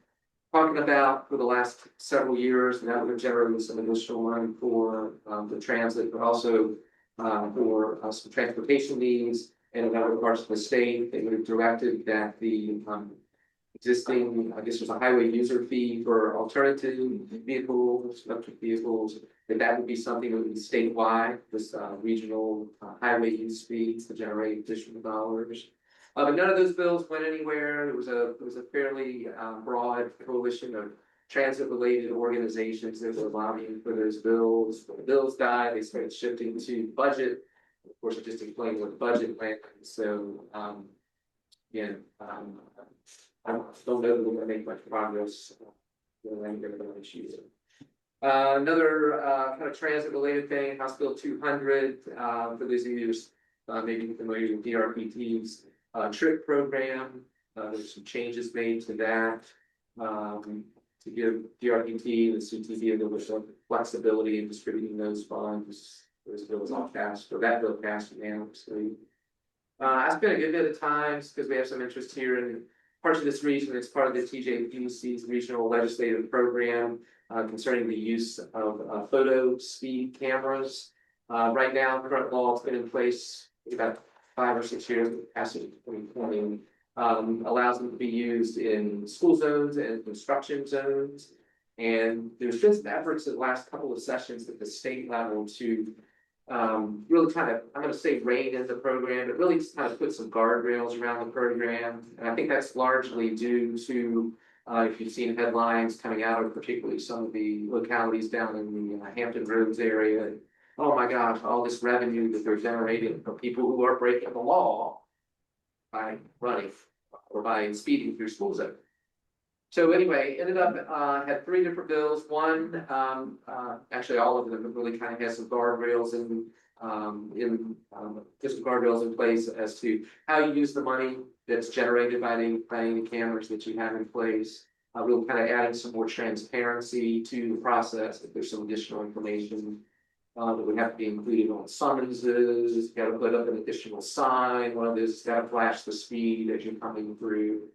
talking about for the last several years, and that would have generated some additional money for the transit, but also for some transportation needs and in other parts of the state. They would have directed that the existing, I guess there's a highway user fee for alternative vehicles, electric vehicles, that would be something that would be statewide, this regional highway use fees to generate additional dollars. But none of those bills went anywhere. It was a fairly broad coalition of transit-related organizations that were lobbying for those bills. When the bills died, they started shifting to budget. Of course, I just explained what the budget meant. So, again, I don't know that we're going to make much progress on issues. Another kind of transit-related thing, House Bill 200, for those of you who's maybe familiar with DRPT's trip program. There's some changes made to that to give DRPT and the CTV a little bit of flexibility in distributing those funds. Those bills all passed, or that bill passed unanimously. I spent a good bit of time because we have some interest here in parts of this region. It's part of the TJPDC's regional legislative program concerning the use of photo speed cameras. Right now, the current law has been in place about 5 or 6 years, passed in 2020, allows them to be used in school zones and construction zones. And there's been some efforts in the last couple of sessions at the state level to really kind of, I'm going to say rein in the program, but really just kind of put some guardrails around the program. And I think that's largely due to, if you've seen headlines coming out of particularly some of the localities down in the Hampton Roads area. And, oh my gosh, all this revenue that they're generating from people who are breaking the law by running or by speeding through school zone. So anyway, ended up had 3 different bills. One, actually all of them really kind of has some guardrails and just guardrails in place as to how you use the money that's generated by the cameras that you have in place. We'll kind of adding some more transparency to the process. If there's some additional information that would have to be included on summonses, got to put up an additional sign. One of those has got to flash the speed as you're coming through.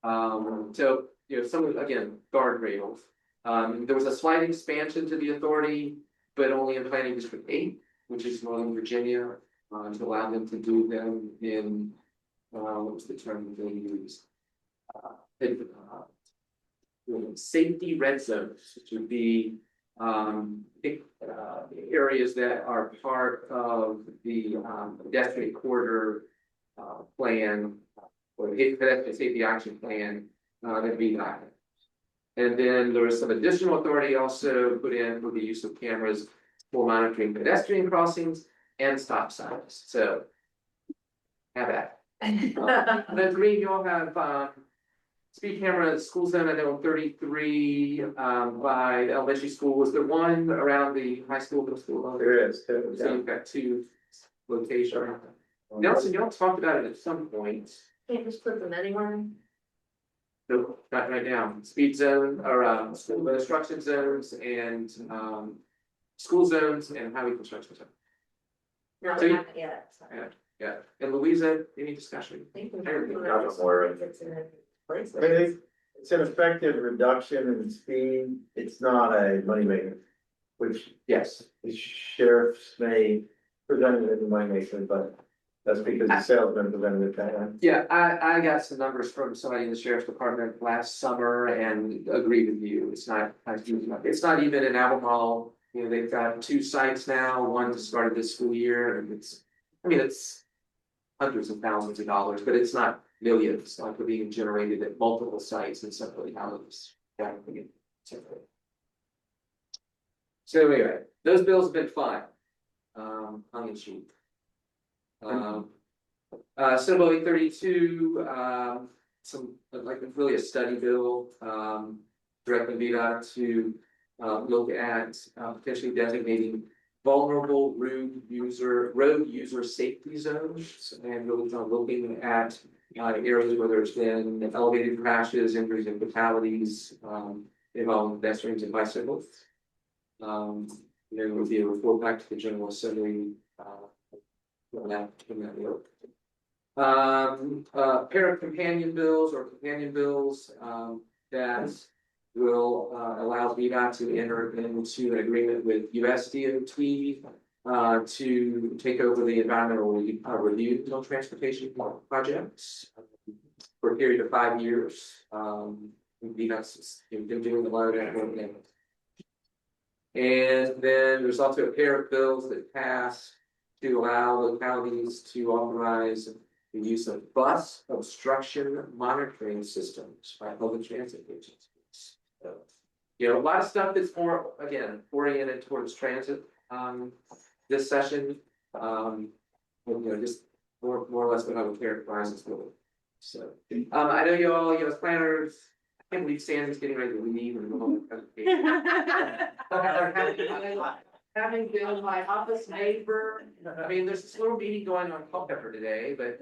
So, some of, again, guardrails. There was a slight expansion to the authority, but only in Planning District 8, which is Northern Virginia, to allow them to do them in, what was the term they used? Safety red zones, which would be areas that are part of the pedestrian corridor plan or the pedestrian safety action plan that we got. And then there was some additional authority also put in for the use of cameras for monitoring pedestrian crossings and stop signs. So have that. The 3 you all have speed camera at school zone. I know 33 by the elementary school. Was there one around the high school, middle school? There is. So you've got 2 locations. Nelson, y'all talked about it at some point. Can't just put them anywhere. No, not right now. Speed zone or school construction zones and school zones and highway construction zones. No, So we you- haven't yet. Sorry. Yeah. And Louisa, any discussion? I think we I don't have know to where it's in a place. I mean, it's an effective reduction in speed. It's not a moneymaker, which Yes. the sheriffs may present it as a moneymaker, but That's because the salesman presented that. Yeah, I got some numbers from somebody in the sheriff's department last summer and agree with you. It's not even in Albemarle. You know, they've got 2 sites now, one just started this school year, and it's hundreds of thousands of dollars, but it's not millions, like they're being generated at multiple sites and separately houses. So anyway, those bills have been fun. Tongue in cheek. Senate Bill 832, really a study bill, directing VDOT to look at potentially designating vulnerable road user safety zones, and really kind of looking at areas where there's been elevated crashes, injuries, and fatalities involving pedestrians and bicycles. There will be a report back to the General Assembly in that work. Pair of companion bills that will allow VDOT to enter into an agreement with US DOT to take over the environmental review of transportation projects for a period of 5 years. VDOT's been doing a lot of that work now. And then there's also a pair of bills that passed to allow localities to authorize the use of bus obstruction monitoring systems by public transit agencies. So, you know, a lot of stuff that's more, again, oriented towards transit this session. You know, just more or less what I would characterize as good. So I know you all, as planners, I can't believe Sandy's getting ready to leave in the middle of the presentation. Having been my office neighbor, I mean, there's this little meeting going on Culpeper today, but.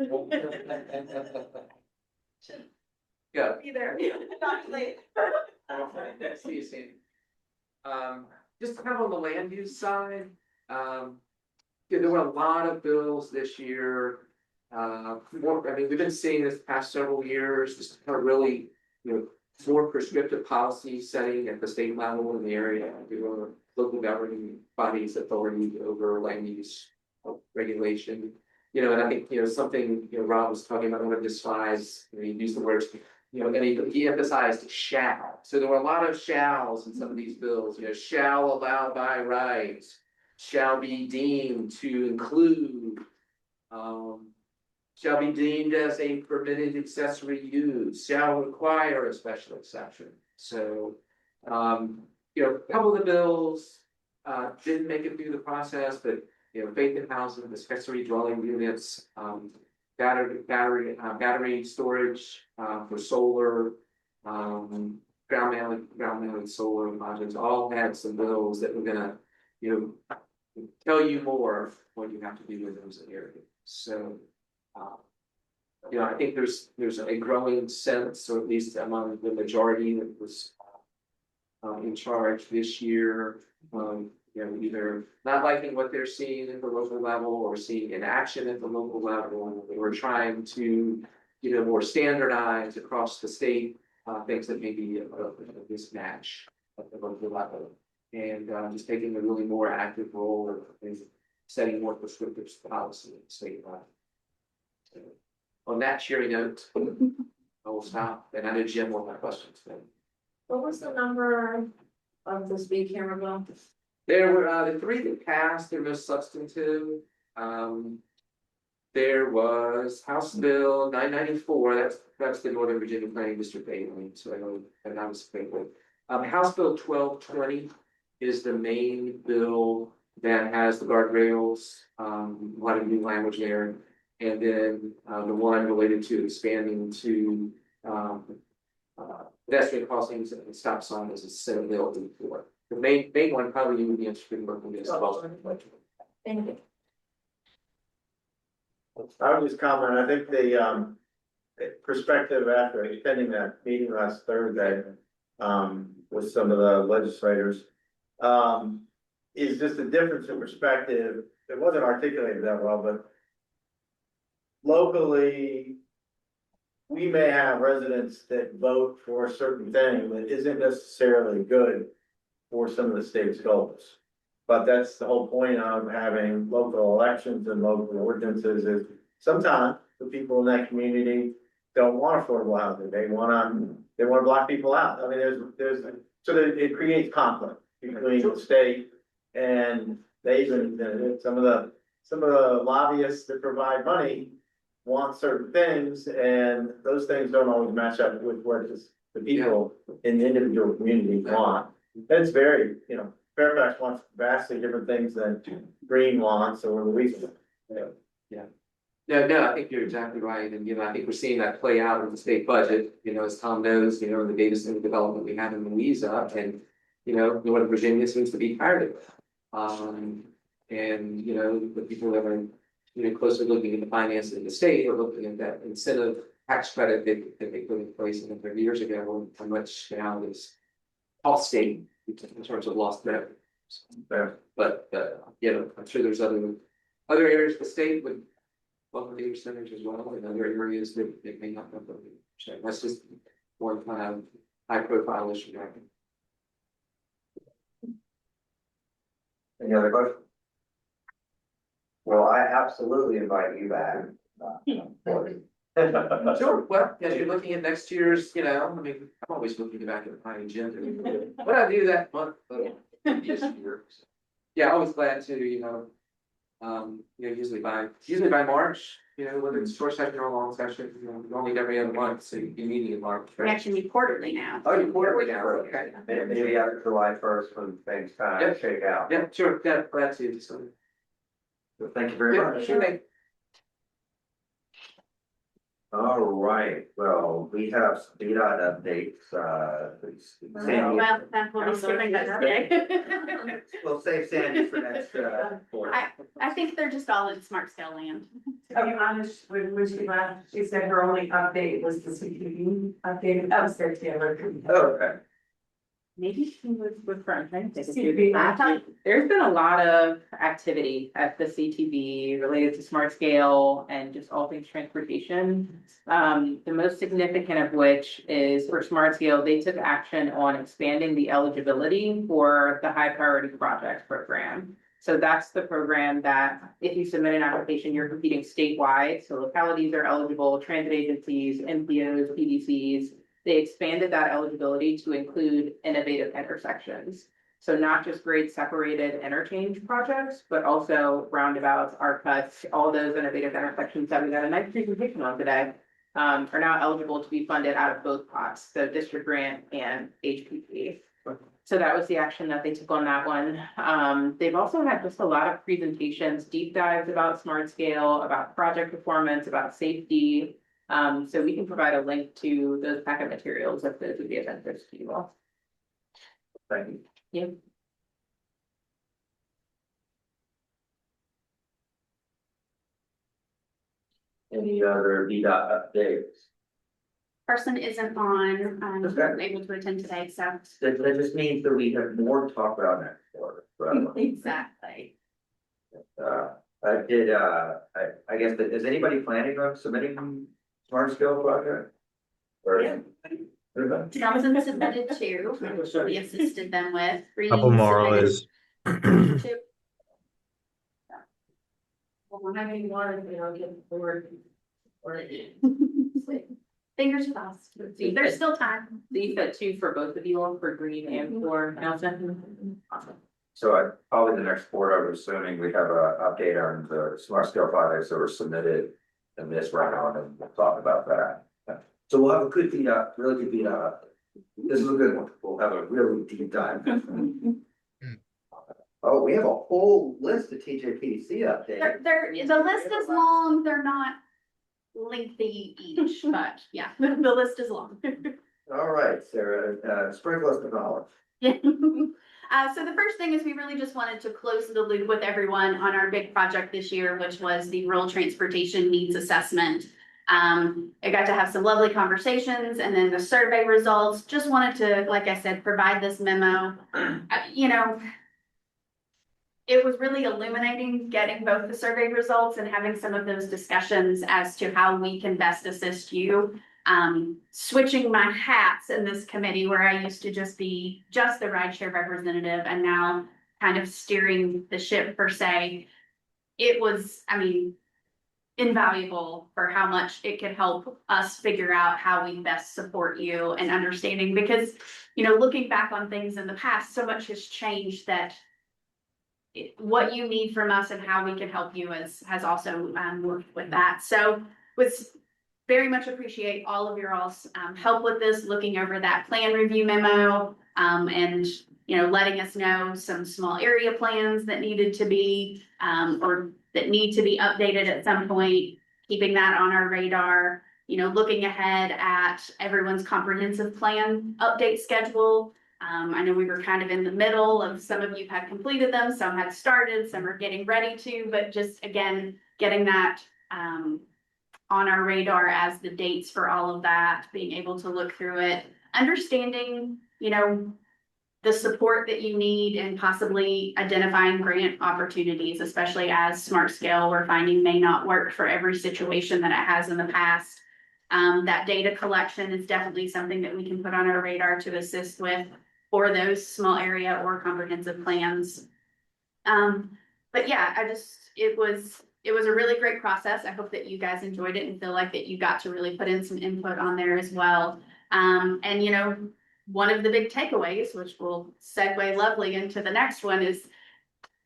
Go. Be there, not late. See you soon. Just kind of on the land use side, there were a lot of bills this year. We've been seeing this past several years, just kind of really, more prescriptive policy setting at the state level in the area. Local governing bodies authority over land use regulation. And I think, something, Rob was talking about one of his slides, he used the words, and he emphasized shall. So there were a lot of shalls in some of these bills, shall allow by right, shall be deemed to include, shall be deemed as a permitted accessory use, shall require a special exception. So, a couple of the bills didn't make it through the process, but vacant housing, accessory dwelling units, battery storage for solar, ground-mounted solar modules, all had some bills that were gonna, tell you more what you have to do with those areas. So, I think there's a growing sense, or at least among the majority that was in charge this year, either not liking what they're seeing at the local level or seeing inaction at the local level. They were trying to, more standardized across the state, things that may be a mismatch at the local level. And just taking a really more active role in setting more prescriptive policy at the state level. So, on that cheery note, I will stop. And I know Jim will have questions. What was the number of the speed camera bill? There were the 3 that passed, they're most substantive. There was House Bill 994, that's the Northern Virginia Planning District 8, so I know that was favorable. House Bill 1220 is the main bill that has the guardrails, a lot of new language there. And then the one related to expanding to pedestrian crossings and stop signs is Senate Bill 84. The main one probably you would be interested in working with. Thank you. I would just comment, I think the perspective after attending that meeting last Thursday with some of the legislators is just a difference in perspective. It wasn't articulated that well, but locally, we may have residents that vote for a certain thing that isn't necessarily good for some of the state's goals. But that's the whole point of having local elections and local ordinances is sometimes the people in that community don't want affordable housing, they wanna block people out. I mean, it creates conflict between the state and they even, some of the lobbyists that provide money want certain things, and those things don't always match up with what the people in the individual community want. It's very, Fairfax wants vastly different things than Greene wants or Louisa. No, I think you're exactly right, and I think we're seeing that play out with the state budget, as Tom knows, the data center development we have in Louisa, and Northern Virginia seems to be tired of it. And the people that are closely looking at the finances in the state are looking at that incentive tax credit that they put in place a number of years ago, how much now is costing in terms of lost revenue. But I'm sure there's other areas of the state would love data centers as well, and other areas that they may not have. That's just one kind of high profile issue. Any other questions? Well, I absolutely invite you back. Sure, well, as you're looking at next year's, I'm always looking back at the planning agenda. What I do that month, this year. Yeah, always glad to, usually by March, whether it's short session or long session, we only every other month, so you'd be meeting in March. We actually meet quarterly now. Oh, you quarterly now, okay. Maybe after July 1st when things kind of shake out. Yeah, sure, yeah, glad to, so. So thank you very much. Sure thing. All right, well, we have some VDOT updates, Sandy. Well, that's what we're skipping that today. We'll save Sandy for next, I think they're just all in smart scale land. To be honest, when she left, she said her only update was the CTV update. That was their Taylor. Okay. Maybe she was with friends. CTV. There's been a lot of activity at the CTV related to smart scale and just all things transportation. The most significant of which is for smart scale, they took action on expanding the eligibility for the high priority projects program. So that's the program that if you submit an application, you're competing statewide. So localities are eligible, transit agencies, MPOs, PDCs. They expanded that eligibility to include innovative intersections. So not just grade separated interchange projects, but also roundabouts, arc cuts, all those innovative intersections that we got a nice presentation on today, are now eligible to be funded out of both pots, so district grant and HPP. So that was the action that they took on that one. They've also had just a lot of presentations, deep dives about smart scale, about project performance, about safety. So we can provide a link to those packet materials if those would be of interest to you all. Thank you. Yeah. Any other VDOT updates? Person isn't on, Okay. able to attend today, so. That just means that we have more to talk about next quarter. Exactly. I guess that, is anybody planning on submitting smart scale project? Or? Yeah. Johnson submitted two, we assisted them with. Greene Albemarle submitted is. two. Well, having one, get the word. Fingers crossed. There's still time. So you said two for both of you all, for Greene and for Nelson? Awesome. So probably the next quarter, I'm assuming we have a update on the smart scale projects that were submitted in this round, and we'll talk about that. So we'll have a good VDOT, really good VDOT. This is a good one. We'll have a really deep dive. Oh, we have a whole list of TJPDC updates. The list is long, they're not lengthy each, but yeah, the list is long. All right, Sarah, sprinkle us with knowledge. Yeah. So the first thing is we really just wanted to close the loop with everyone on our big project this year, which was the rural transportation needs assessment. I got to have some lovely conversations, and then the survey results. Just wanted to, like I said, provide this memo. It was really illuminating getting both the survey results and having some of those discussions as to how we can best assist you. Switching my hats in this committee, where I used to just be the rideshare representative and now kind of steering the ship per se. It was, invaluable for how much it could help us figure out how we best support you and understanding, because, looking back on things in the past, so much has changed that what you need from us and how we can help you has also worked with that. So was very much appreciate all of your all's help with this, looking over that plan review memo, and letting us know some small area plans that needed to be or that need to be updated at some point, keeping that on our radar, looking ahead at everyone's comprehensive plan update schedule. I know we were kind of in the middle of, some of you had completed them, some had started, some are getting ready to, but just again, getting that on our radar as the dates for all of that, being able to look through it, understanding, the support that you need, and possibly identifying grant opportunities, especially as Smart Scale we're finding may not work for every situation that it has in the past. That data collection is definitely something that we can put on our radar to assist with for those small area or comprehensive plans. But yeah, it was a really great process. I hope that you guys enjoyed it and feel like that you got to really put in some input on there as well. And one of the big takeaways, which will segue lovely into the next one, is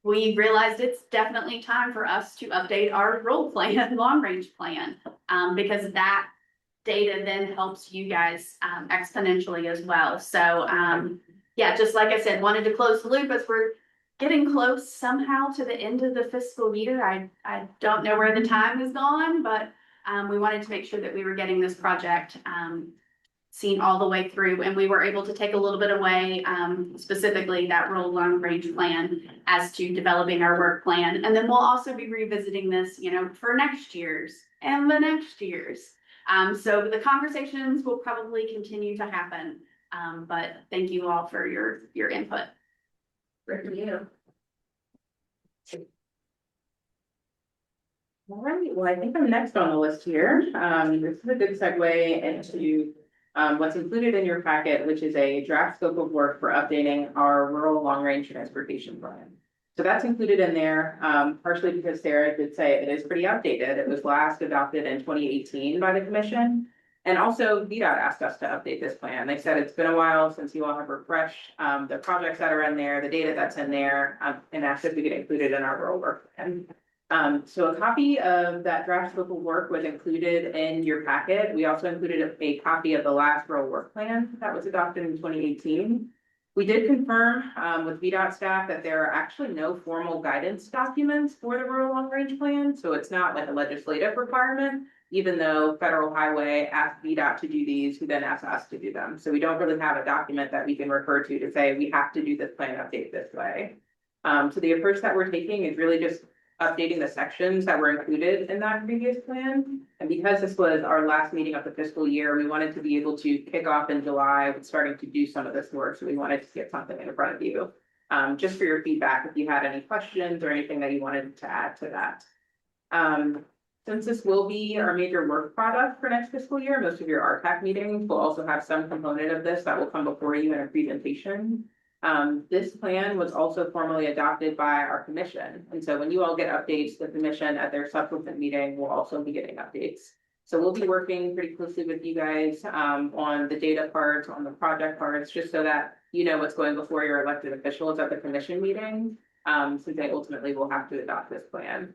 we realized it's definitely time for us to update our role plan, long range plan, because that data then helps you guys exponentially as well. So yeah, just like I said, wanted to close the loop as we're getting close somehow to the end of the fiscal year. I don't know where the time has gone, but we wanted to make sure that we were getting this project seen all the way through, and we were able to take a little bit away, specifically that rural long range plan as to developing our work plan. And then we'll also be revisiting this, for next year's and the next year's. So the conversations will probably continue to happen. But thank you all for your input. Great for you. All right, well, I think I'm next on the list here. This is a good segue into what's included in your packet, which is a draft scope of work for updating our rural long-range transportation plan. So that's included in there, partially because Sarah did say it is pretty outdated. It was last adopted in 2018 by the commission. And also VDOT asked us to update this plan. They said it's been a while since you all have refreshed the projects that are in there, the data that's in there, and asked if we could include it in our rural work plan. So a copy of that draft scope of work was included in your packet. We also included a copy of the last rural work plan that was adopted in 2018. We did confirm with VDOT staff that there are actually no formal guidance documents for the rural long range plan. So it's not like a legislative requirement, even though Federal Highway asked VDOT to do these, who then asked us to do them. So we don't really have a document that we can refer to say we have to do this plan update this way. So the approach that we're taking is really just updating the sections that were included in that previous plan. And because this was our last meeting of the fiscal year, we wanted to be able to kick off in July with starting to do some of this work. So we wanted to get something in front of you. Just for your feedback, if you had any questions or anything that you wanted to add to that. Since this will be our major work product for next fiscal year, most of your RTAC meetings will also have some component of this that will come before you in a presentation. This plan was also formally adopted by our commission. And so when you all get updates, the commission at their subsequent meeting will also be getting updates. So we'll be working pretty closely with you guys on the data parts, on the project parts, just so that you know what's going before your elected officials at the commission meeting, since they ultimately will have to adopt this plan.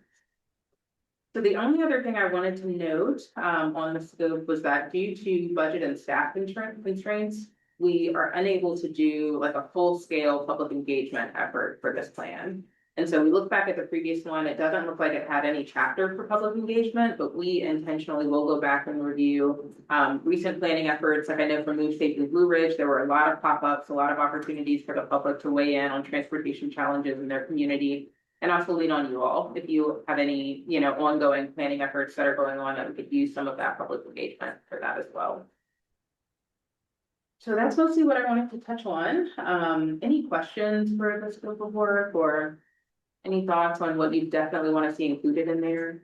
So the only other thing I wanted to note on the scope was that due to budget and staff constraints, we are unable to do like a full-scale public engagement effort for this plan. And so we look back at the previous one, it doesn't look like it had any chapter for public engagement, but we intentionally will go back and review recent planning efforts. Like I know for Move Safely Blue Ridge, there were a lot of pop-ups, a lot of opportunities for the public to weigh in on transportation challenges in their community. And also lean on you all if you have any, ongoing planning efforts that are going on that we could use some of that public engagement for that as well. So that's mostly what I wanted to touch on. Any questions for the scope of work or any thoughts on what you definitely want to see included in there?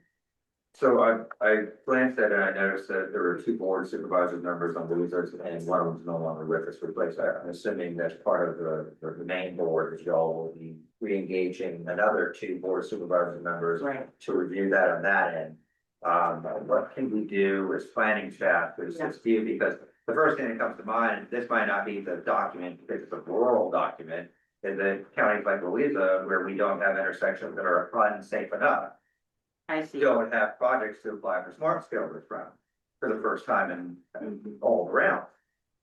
So I glanced at it and I noticed that there were 2 board supervisor members on Louisa, and one of them's no longer with us. Replaced. I'm assuming that's part of the main board, as y'all will be re-engaging another 2 board supervisor members Right. to review that on that end. What can we do as planning staff to assist you? Because the first thing that comes to mind, this might not be the document, because it's a rural document, is that counties like Louisa, where we don't have intersections that are unsafe enough, I see. don't have projects to apply for smart scale from for the first time and all around.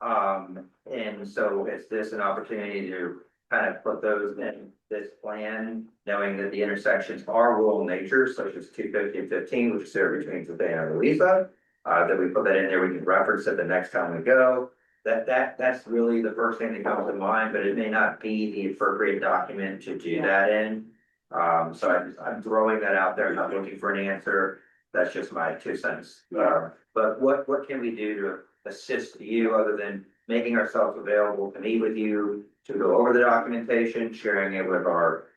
And so is this an opportunity to kind of put those in this plan, knowing that the intersections are rural nature, such as 250 and 15, which is there between Fluvanna and Louisa, that we put that in there, we can reference it the next time we go. That's really the first thing that comes to mind, but it may not be the appropriate document to do that in. So I'm throwing that out there, not looking for an answer. That's just my 2 cents. But what can we do to assist you other than making ourselves available to meet with you, to go over the documentation, sharing it with our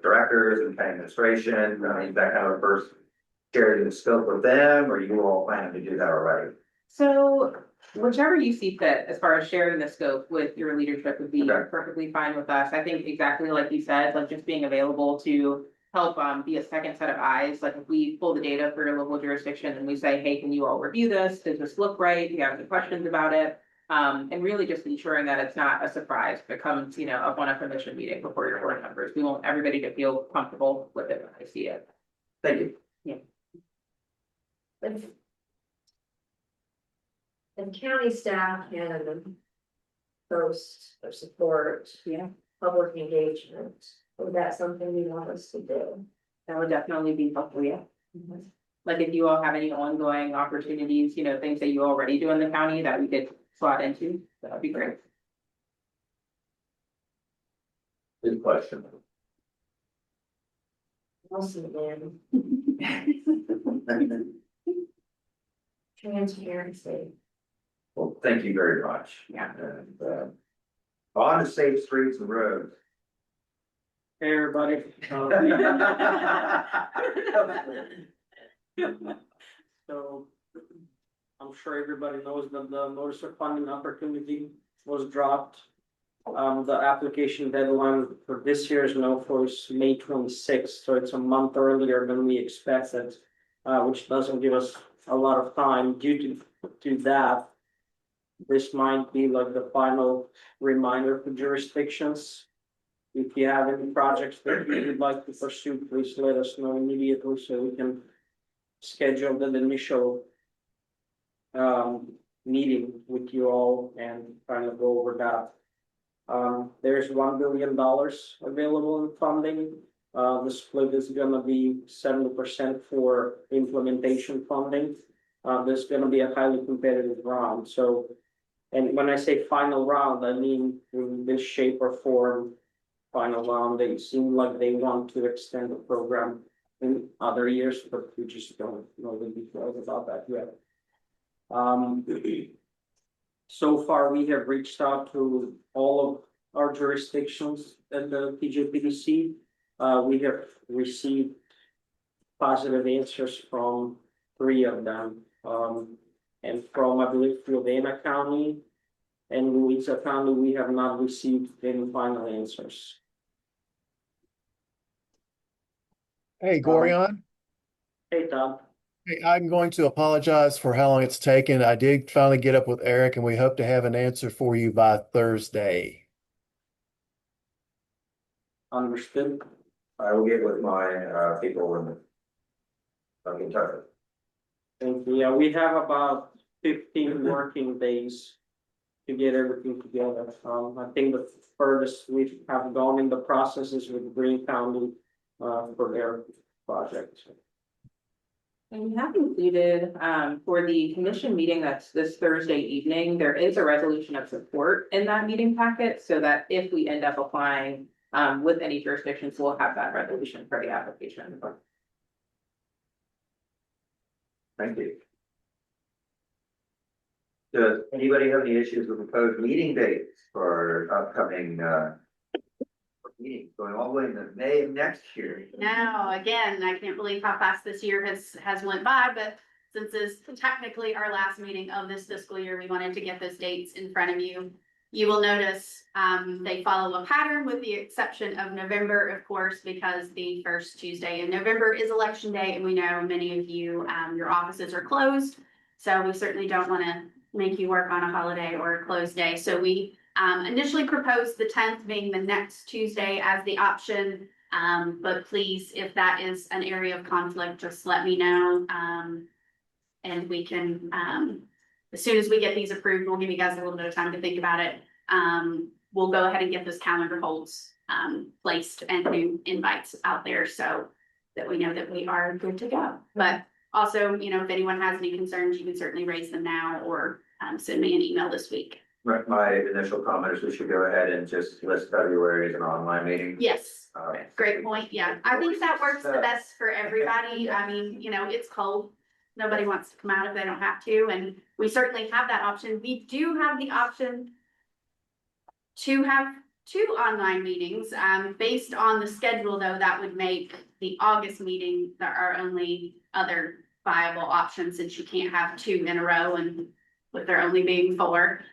directors and county administration? I mean, that kind of first sharing the scope with them, or you all planning to do that already? So whichever you see fit, as far as sharing the scope with your leadership would be Okay. perfectly fine with us. I think exactly like you said, like just being available to help be a second set of eyes. Like if we pull the data for your local jurisdiction and we say, hey, can you all review this? Does this look right? Do you have any questions about it? And really just ensuring that it's not a surprise if it comes, up on a commission meeting before your board members. We want everybody to feel comfortable with it when they see it. Thank you. And county staff can post or support Yeah, public engagement. Is that something you want us to do? that would definitely be helpful, yeah. Like if you all have any ongoing opportunities, things that you already do in the county that we could slot into, that would be great. Good question. Awesome, man. Transparency. Well, thank you very much. Yeah. And, on to safe streets and roads. Hey, everybody. So I'm sure everybody knows that the notice of funding opportunity was dropped. The application deadline for this year's NOFO is May 26th, so it's a month earlier than we expected, which doesn't give us a lot of time. Due to that, this might be like the final reminder for jurisdictions. If you have any projects that you would like to pursue, please let us know immediately so we can schedule the initial meeting with you all and kind of go over that. There's $1 billion available in funding. The split is gonna be 70% for implementation funding. There's gonna be a highly competitive round. So, and when I say final round, I mean in this shape or form, final round, they seem like they want to extend the program in other years, but we just don't know the details about that yet. So far, we have reached out to all of our jurisdictions at the TJPDC. We have received positive answers from 3 of them. And from, I believe, Fluvanna County and Louisa County, we have not received any final answers. Hey, Gorion. Hey, Todd. Hey, I'm going to apologize for how long it's taken. I did finally get up with Eric and we hope to have an answer for you by Thursday. Understood. I will get with my people and I'll get in touch. Thank you. Yeah, we have about 15 working days to get everything together. I think the furthest we have gone in the process is with Greene County for their project. And we have included, for the commission meeting that's this Thursday evening, there is a resolution of support in that meeting packet, so that if we end up applying with any jurisdictions, we'll have that resolution for the application. Thank you. Does anybody have any issues with proposed meeting dates for upcoming meetings going all the way into May of next year? Now, again, I can't believe how fast this year has went by, but since this is technically our last meeting of this fiscal year, we wanted to get those dates in front of you. You will notice, they follow a pattern with the exception of November, of course, because the first Tuesday in November is election day, and we know many of you, your offices are closed. So we certainly don't want to make you work on a holiday or a closed day. So we initially proposed the 10th being the next Tuesday as the option. But please, if that is an area of conflict, just let me know. And we can, as soon as we get these approved, we'll give you guys a little bit of time to think about it. We'll go ahead and get those calendar holds placed and new invites out there so that we know that we are good to go. But also, you know, if anyone has any concerns, you can certainly raise them now or send me an email this week. My initial comment is we should go ahead and just list February as an online meeting. Yes, great point. Yeah, I think that works the best for everybody. I mean, you know, it's cold. Nobody wants to come out if they don't have to, and we certainly have that option. We do have the option to have 2 online meetings. Based on the schedule, though, that would make the August meeting our only other viable option, since you can't have 2 in a row and with there only being 4.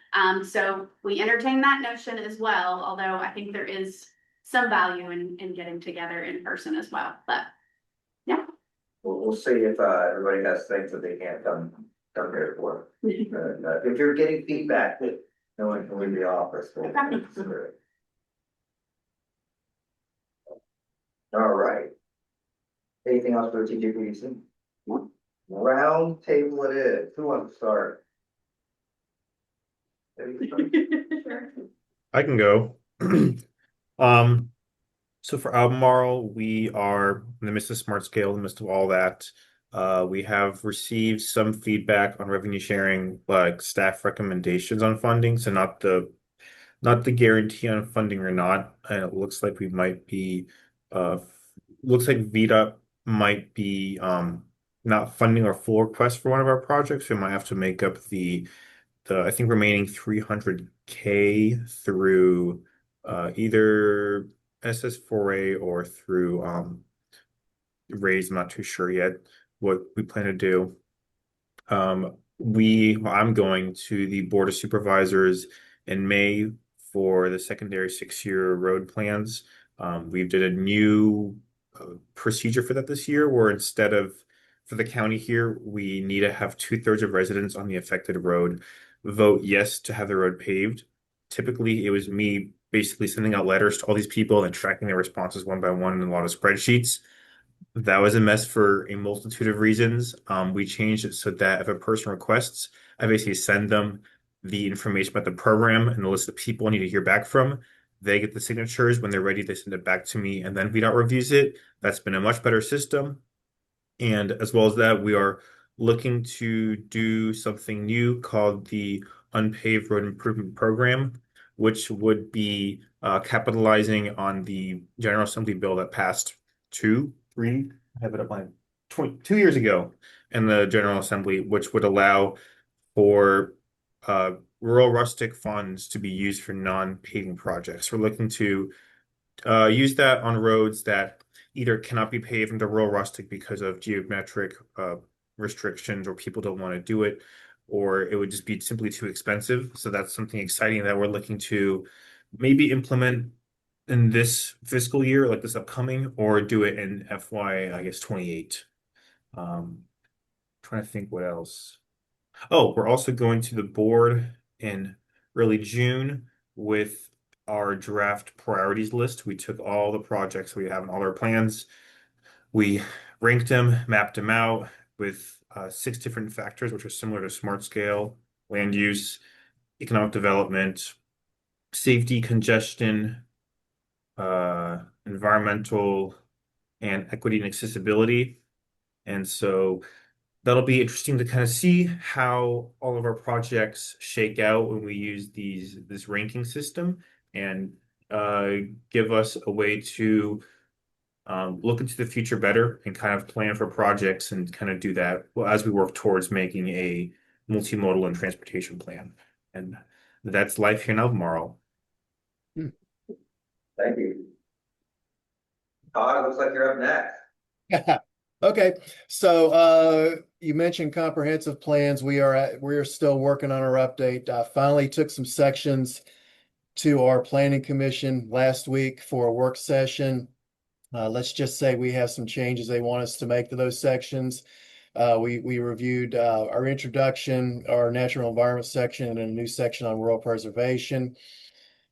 So we entertain that notion as well, although I think there is some value in getting together in person as well. But yeah. We'll see if everybody has things that they can't come here for. If you're getting feedback that no one can leave the office. We'll consider it. All right. Anything else for the TJPDC? Round table it is. Who wants to start? I can go. So for Albemarle, we are in the midst of smart scale, in the midst of all that. We have received some feedback on revenue sharing, like staff recommendations on funding. So not the guarantee on funding or not. And it looks like we might be looks like VDOT might be not funding our full request for one of our projects. We might have to make up the I think remaining 300K through either SS4A or through raise. I'm not too sure yet what we plan to do. I'm going to the Board of Supervisors in May for the secondary 6-year road plans. We did a new procedure for that this year, where instead of for the county here, we need to have 2/3 of residents on the affected road vote yes to have the road paved. Typically, it was me basically sending out letters to all these people and tracking their responses one by one in a lot of spreadsheets. That was a mess for a multitude of reasons. We changed it so that if a person requests, I basically send them the information about the program and the list of people I need to hear back from. They get the signatures. When they're ready, they send it back to me, and then VDOT reviews it. That's been a much better system. And as well as that, we are looking to do something new called the Unpaved Road Improvement Program, which would be capitalizing on the General Assembly bill that passed 2 years ago in the General Assembly, which would allow for rural rustic funds to be used for non-paving projects. We're looking to use that on roads that either cannot be paved into rural rustic because of geometric restrictions, or people don't want to do it, or it would just be simply too expensive. So that's something exciting that we're looking to maybe implement in this fiscal year, like this upcoming, or do it in FY, I guess, 28. Trying to think what else. Oh, we're also going to the board in early June with our draft priorities list. We took all the projects we have in all our plans. We ranked them, mapped them out with 6 different factors, which are similar to smart scale: land use, economic development, safety, congestion, environmental, and equity and accessibility. And so that'll be interesting to kind of see how all of our projects shake out when we use this ranking system, and give us a way to look into the future better and kind of plan for projects and kind of do that as we work towards making a multimodal and transportation plan. And that's life here in Albemarle. Thank you. Todd, looks like you're up next. Okay, so you mentioned comprehensive plans. We are still working on our update. I finally took some sections to our planning commission last week for a work session. Let's just say we have some changes they want us to make to those sections. We reviewed our introduction, our natural environment section, and a new section on rural preservation.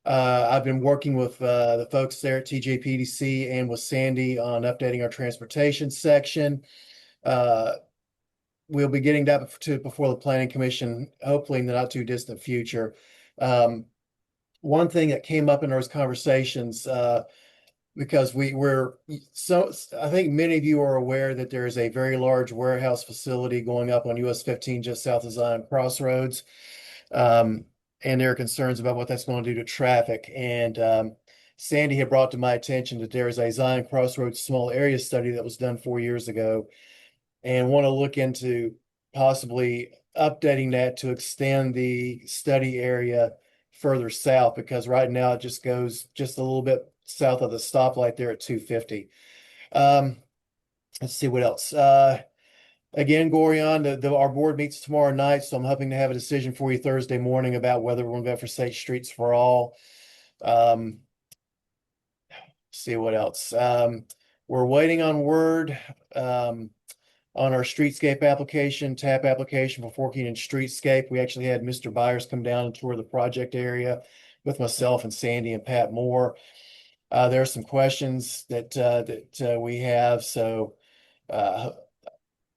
I've been working with the folks there at TJPDC and with Sandy on updating our transportation section. We'll be getting that before the planning commission, hopefully in the not too distant future. One thing that came up in those conversations, because I think many of you are aware that there is a very large warehouse facility going up on US 15 just south of Zion Crossroads. And there are concerns about what that's going to do to traffic. And Sandy had brought to my attention that there is a Zion Crossroads small area study that was done 4 years ago, and want to look into possibly updating that to extend the study area further south, because right now it just goes just a little bit south of the stoplight there at 250. Let's see what else. Again, Gorion, our board meets tomorrow night, so I'm hoping to have a decision for you Thursday morning about whether we're going to go for Safe Streets for All. See what else. We're waiting on word on our streetscape application, TAP application for Forking and Streetscape. We actually had Mr. Byers come down and tour the project area with myself and Sandy and Pat Moore. There are some questions that we have, so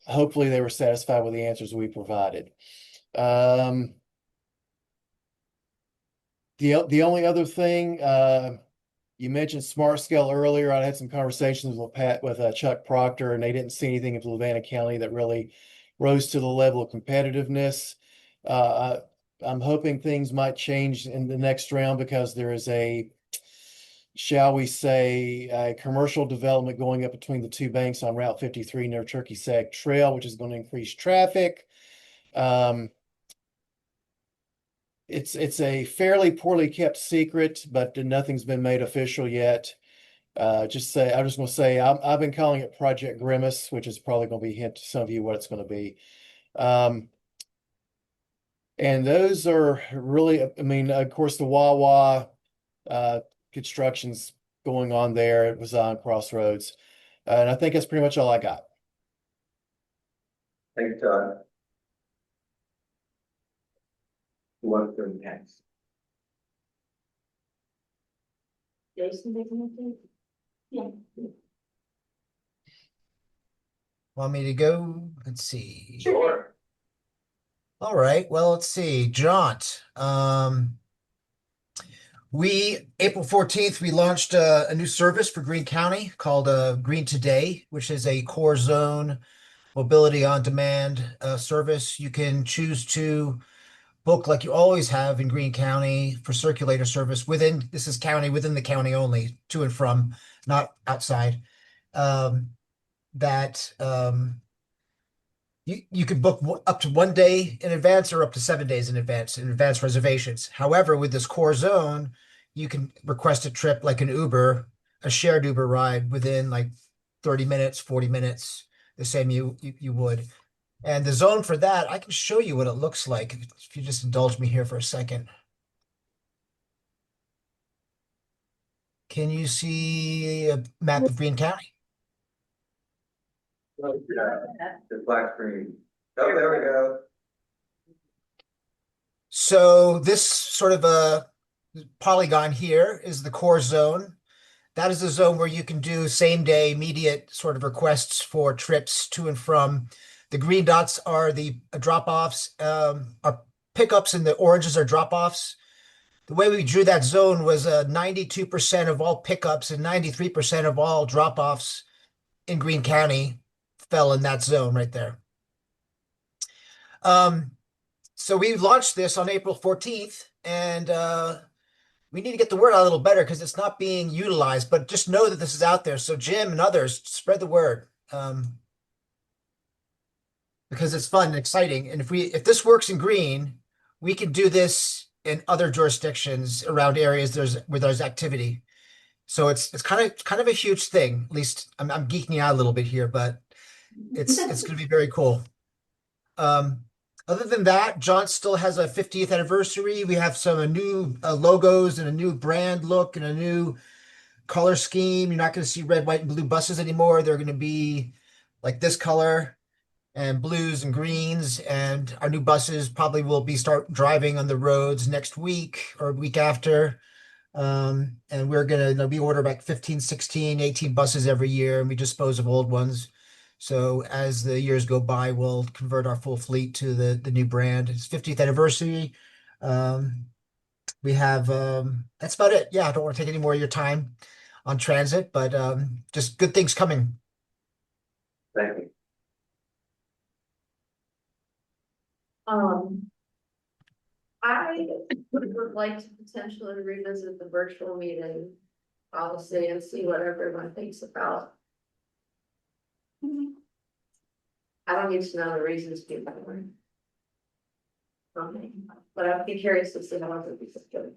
hopefully they were satisfied with the answers we provided. The only other thing, you mentioned smart scale earlier. I had some conversations with Chuck Proctor, and they didn't see anything in Fluvanna County that really rose to the level of competitiveness. I'm hoping things might change in the next round, because there is shall we say, a commercial development going up between the two banks on Route 53 near Turkey Sack Trail, which is going to increase traffic. It's a fairly poorly kept secret, but nothing's been made official yet. I'm just going to say I've been calling it Project Grimace, which is probably going to be a hint to some of you what it's going to be. And those are really, I mean, of course, the Wawa construction's going on there. It was on Crossroads. And I think that's pretty much all I got. Thanks, Todd. Who wants to go next? Jason, did you? Yeah. Want me to go? Let's see. Sure. All right. Well, let's see. Jaunt. April 14th, we launched a new service for Greene County called Greene Today, which is a core zone mobility on demand service. You can choose to book, like you always have in Greene County, for circulator service within the county only, to and from, not outside. You could book up to 1 day in advance or up to 7 days in advance reservations. However, with this core zone, you can request a trip like an Uber, a shared Uber ride within like 30 minutes, 40 minutes, the same you would. And the zone for that, I can show you what it looks like if you just indulge me here for a second. Can you see a map of Greene County? The black screen. Oh, there we go. So this sort of a polygon here is the core zone. That is the zone where you can do same day immediate sort of requests for trips to and from. The green dots are the drop-offs, are pickups, and the oranges are drop-offs. The way we drew that zone was 92% of all pickups and 93% of all drop-offs in Greene County fell in that zone right there. So we launched this on April 14th, and we need to get the word out a little better because it's not being utilized, but just know that this is out there. So Jim and others, spread the word. Because it's fun and exciting. And if this works in Greene, we can do this in other jurisdictions around areas where there's activity. So it's kind of a huge thing. At least I'm geeking out a little bit here, but it's going to be very cool. Other than that, John still has a 50th anniversary. We have some new logos and a new brand look and a new color scheme. You're not going to see red, white, and blue buses anymore. They're going to be like this color and blues and greens. And our new buses probably will be start driving on the roads next week or week after. And we're going to, we order like 15, 16, 18 buses every year and we dispose of old ones. So as the years go by, we'll convert our full fleet to the new brand. It's 50th anniversary. We have that's about it. Yeah, I don't want to take any more of your time on transit, but just good things coming. Thank you. I would like to potentially revisit the virtual meeting policy and see what everyone thinks about. I don't need to know the reasons people are. But I'd be curious to see how other people feel.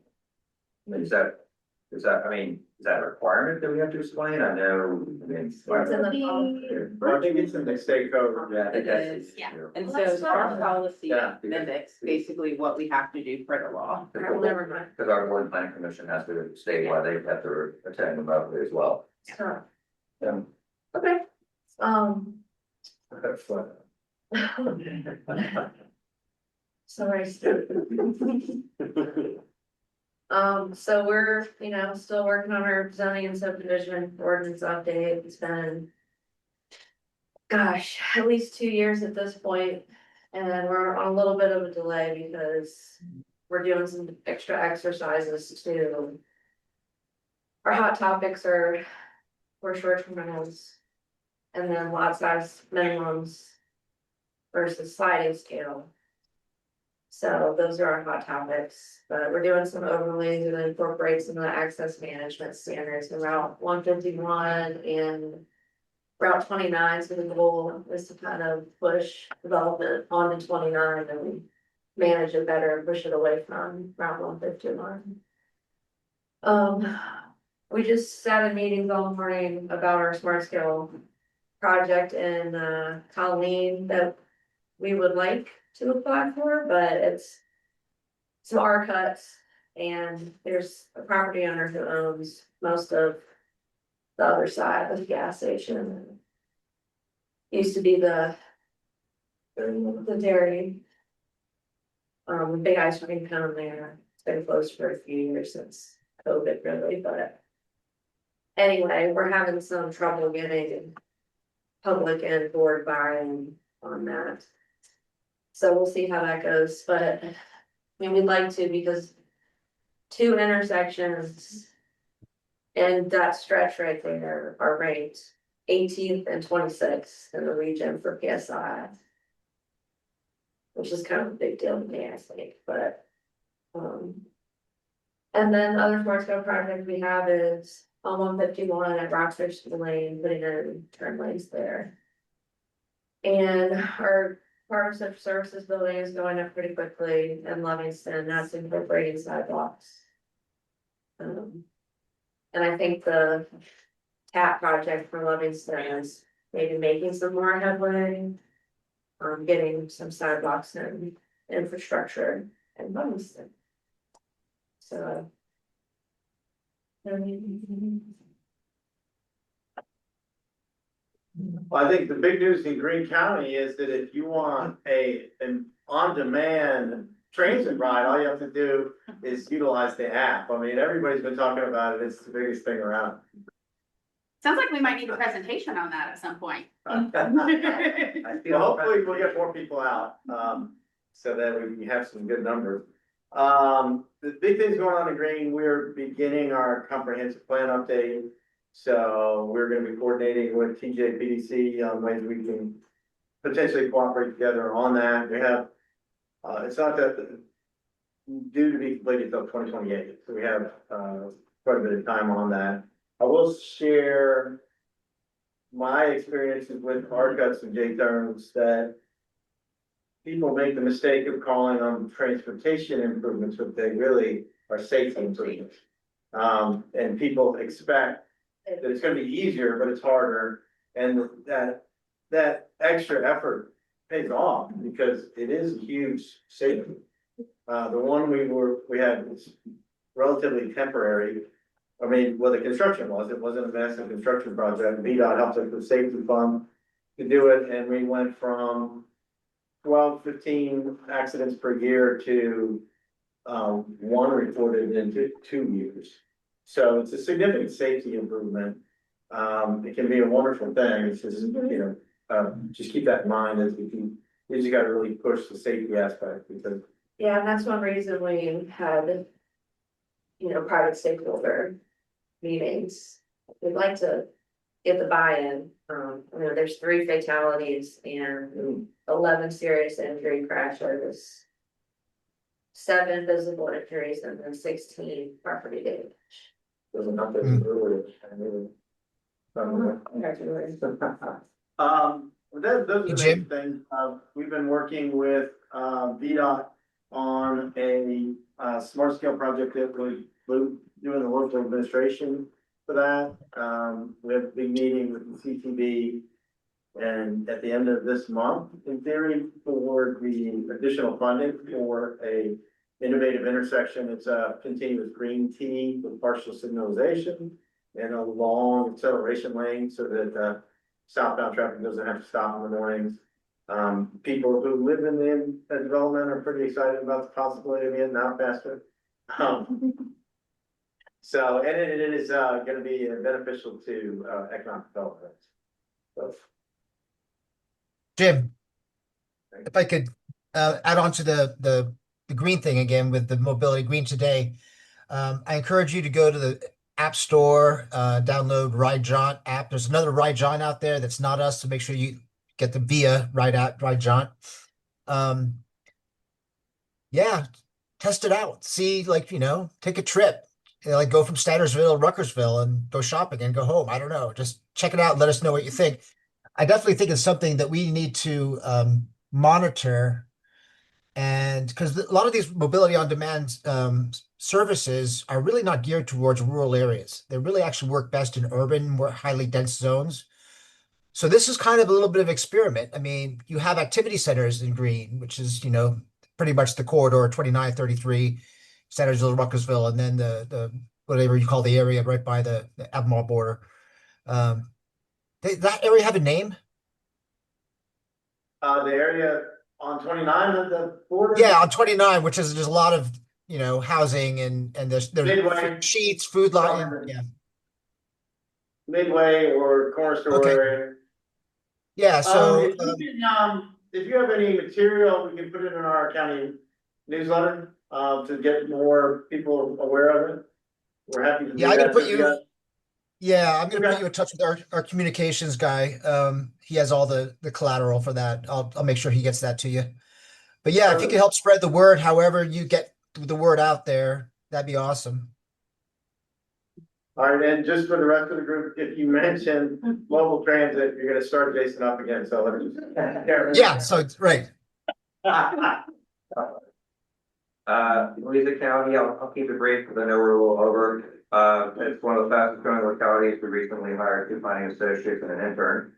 Is that, I mean, is that a requirement that we have to explain? I know, I mean. It's in the policy. Well, I think it's in the state code. Yeah, I think It that's. is, yeah. And Well, that's so our fine. policy Yeah. mimics basically what we have to do for the law. I'll never mind. Because our board and planning commission has to state why they have to attend remotely as well. So, Yeah. okay. That's fun. Sorry, Steve. So we're, still working on our zoning and subdivision ordinance update. It's been, gosh, at least 2 years at this point, and we're on a little bit of a delay because we're doing some extra exercises too. Our hot topics are for short-term rentals, and then lot size minimums versus sliding scale. So those are our hot topics, but we're doing some overlays and incorporate some of the access management standards in Route 151 and Route 29. So the goal is to kind of push development onto 29 and manage it better and push it away from Route 151. We just sat in meetings all morning about our smart scale project in Colleen that we would like to apply for, but it's some R cuts and there's a property owner who owns most of the other side of the gas station. Used to be the dairy. Big ice cream cone there. It's been closed for a few years since COVID really, but anyway, we're having some trouble getting public and board buy-in on that. So we'll see how that goes, but I mean, we'd like to because 2 intersections and that stretch right there are ranked 18th and 26th in the region for PSI. Which is kind of a big deal to me, I think, but and then the other smart scale project we have is on 151 at Rockfish Lane, putting in turn lanes there. And our partnership services building is going up pretty quickly in Livingston, that's incorporating sidewalks. And I think the TAP project for Livingston is maybe making some more headway. Getting some sidewalks and infrastructure in Livingston. So. Well, I think the big news in Greene County is that if you want an on-demand transit ride, all you have to do is utilize the app. I mean, everybody's been talking about it. It's the biggest thing around. Sounds like we might need a presentation on that at some point. Well, hopefully we'll get more people out, so that we can have some good numbers. The big things going on in Greene, we're beginning our comprehensive plan update. So we're gonna be coordinating with TJPDC on ways we can potentially cooperate together on that. We have, it's not that due to be completed until 2028, so we have, quite a bit of time on that. I will share my experiences with R cuts and J terms that people make the mistake of calling them transportation improvements, but they really are safety improvements. And people expect that it's gonna be easier, but it's harder. And that extra effort pays off because it is a huge savings. The one we had was relatively temporary. I mean, well, the construction was, it wasn't a massive construction project. VDOT helped us with safety fund to do it, and we went from 12, 15 accidents per year to one reported in 2 years. So it's a significant safety improvement. It can be a wonderful thing. It's just, just keep that in mind as you just gotta really push the safety aspect because. Yeah, and that's one reason we had, private stakeholder meetings. We'd like to get the buy-in. There's 3 fatalities and 11 serious injury crashes, 7 visible injuries, and then 16 property damage. Doesn't have to be earlier. Those are the main things. We've been working with VDOT on a smart scale project that we're doing the local administration for that. We have a big meeting with the CTB and at the end of this month, in theory, for the additional funding for a innovative intersection. It's a continuous green T with partial signalization and a long acceleration lane so that southbound traffic doesn't have to stop in the mornings. People who live in the development are pretty excited about the possibility of getting out faster. So, and it is going to be beneficial to economic development. So. Jim, if I could add on to the green thing again with the mobility green today, I encourage you to go to the App Store, download Ride Jaunt app. There's another Ride Jaunt out there that's not us, so make sure you get the via Ride Jaunt. Yeah, test it out. See, take a trip. Like go from Standardsville to Ruckersville and go shopping and go home. I don't know. Just check it out and let us know what you think. I definitely think it's something that we need to monitor. And because a lot of these mobility on demand services are really not geared towards rural areas. They really actually work best in urban, more highly dense zones. So this is kind of a little bit of experiment. I mean, you have activity centers in Greene, which is, pretty much the corridor 29, 33, Standardsville, Ruckersville, and then the whatever you call the area right by the Albemarle border. That area have a name? The area on 29 of the border? Yeah, on 29, which is there's a lot of, housing and there's Midway. sheets, food line. Yeah. Midway or corner store Okay. area. Yeah, so If you have any material, we can put it in our county newsletter to get more people aware of it. We're happy to do yeah, I'm gonna that. put you. Yeah, I'm gonna Okay. put you in touch with our communications guy. He has all the collateral for that. I'll make sure he gets that to you. But yeah, if you could help spread the word, however you get the word out there, that'd be awesome. All right, and just for the rest of the group, if you mention local transit, you're gonna start Jason up again, so. Yeah, so it's right. Louisa County, I'll keep it brief because I know we're a little over. It's one of the fastest growing localities. We recently hired 2 planning associates and an intern.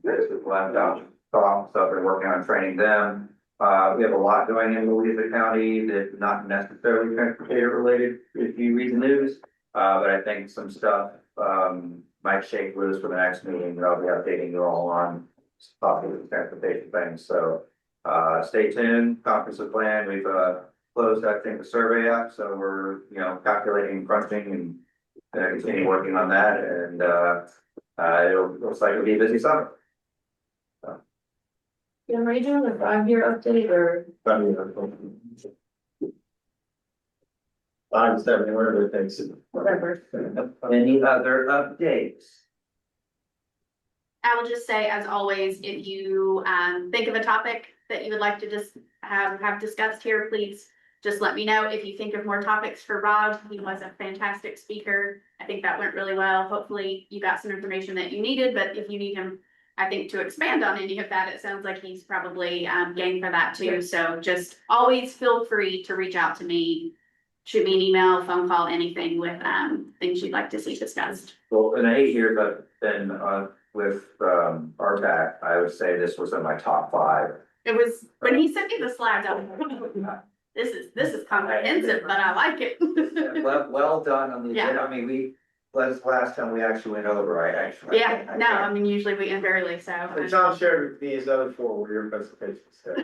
This is left out, so I've been working on training them. We have a lot going in Louisa County that's not necessarily transportation related if you read the news. But I think some stuff might shake loose for the next meeting that I'll be updating you all on possibly transportation things. So stay tuned. Conference is planned. We've closed, I think, the survey app, so we're calculating, crunching, and continue working on that. And it looks like it'll be a busy summer. Are you doing a 5-year update or? 5, 7, whatever it takes. Whatever. Any other updates? I will just say, as always, if you think of a topic that you would like to just have discussed here, please just let me know. If you think of more topics for Rob, he was a fantastic speaker. I think that went really well. Hopefully you got some information that you needed, but if you need him, I think, to expand on any of that, it sounds like he's probably game for that too. So just always feel free to reach out to me, shoot me an email, phone call, anything with things you'd like to see discussed. Well, in the 8 years I've been with, RTAC, I would say this was in my top 5. It was, when he sent me the slides, I was like, this is comprehensive, but I like it. Well done on the Yeah. agenda. I mean, last time we actually went over, I actually. Yeah, no, I mean, usually we end very late, so. And Tom shared with me his other 4 were your presentations. So.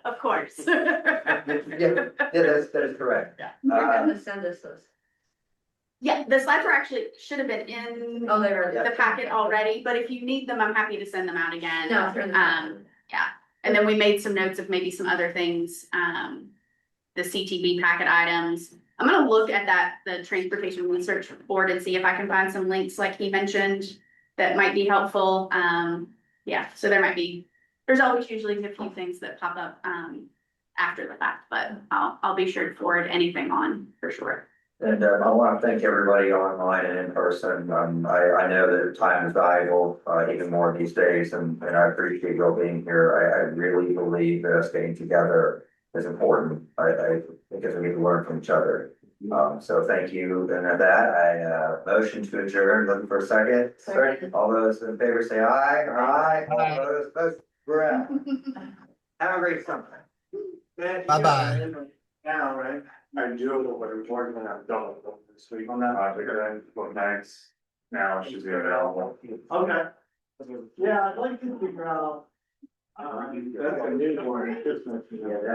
Of course. Yeah, that is correct. You're gonna send us those. Yeah, the slides were actually, should have been in Oh, they were. the packet already, but if you need them, I'm happy to send them out again. No, for the. Yeah, and then we made some notes of maybe some other things, the CTV packet items. I'm gonna look at the transportation research board and see if I can find some links like he mentioned that might be helpful. Yeah, so there's always usually a few things that pop up, after the fact, but I'll be sure to forward anything on for sure. And I want to thank everybody online and in person. I know that time is valuable, even more these days, and I appreciate you all being here. I really believe that us getting together is important. I because we get to learn from each other. So thank you. And at that, I motion to adjourn. Looking for a second. Second. All those in favor say aye. Aye. All Aye. those opposed, we're out. Have a great summer. Bye-bye. Now, right? I do what I'm working on, I've done this week on that project, and then look next. Now she's available. Okay. Yeah, I'd like to figure out. That's a new one.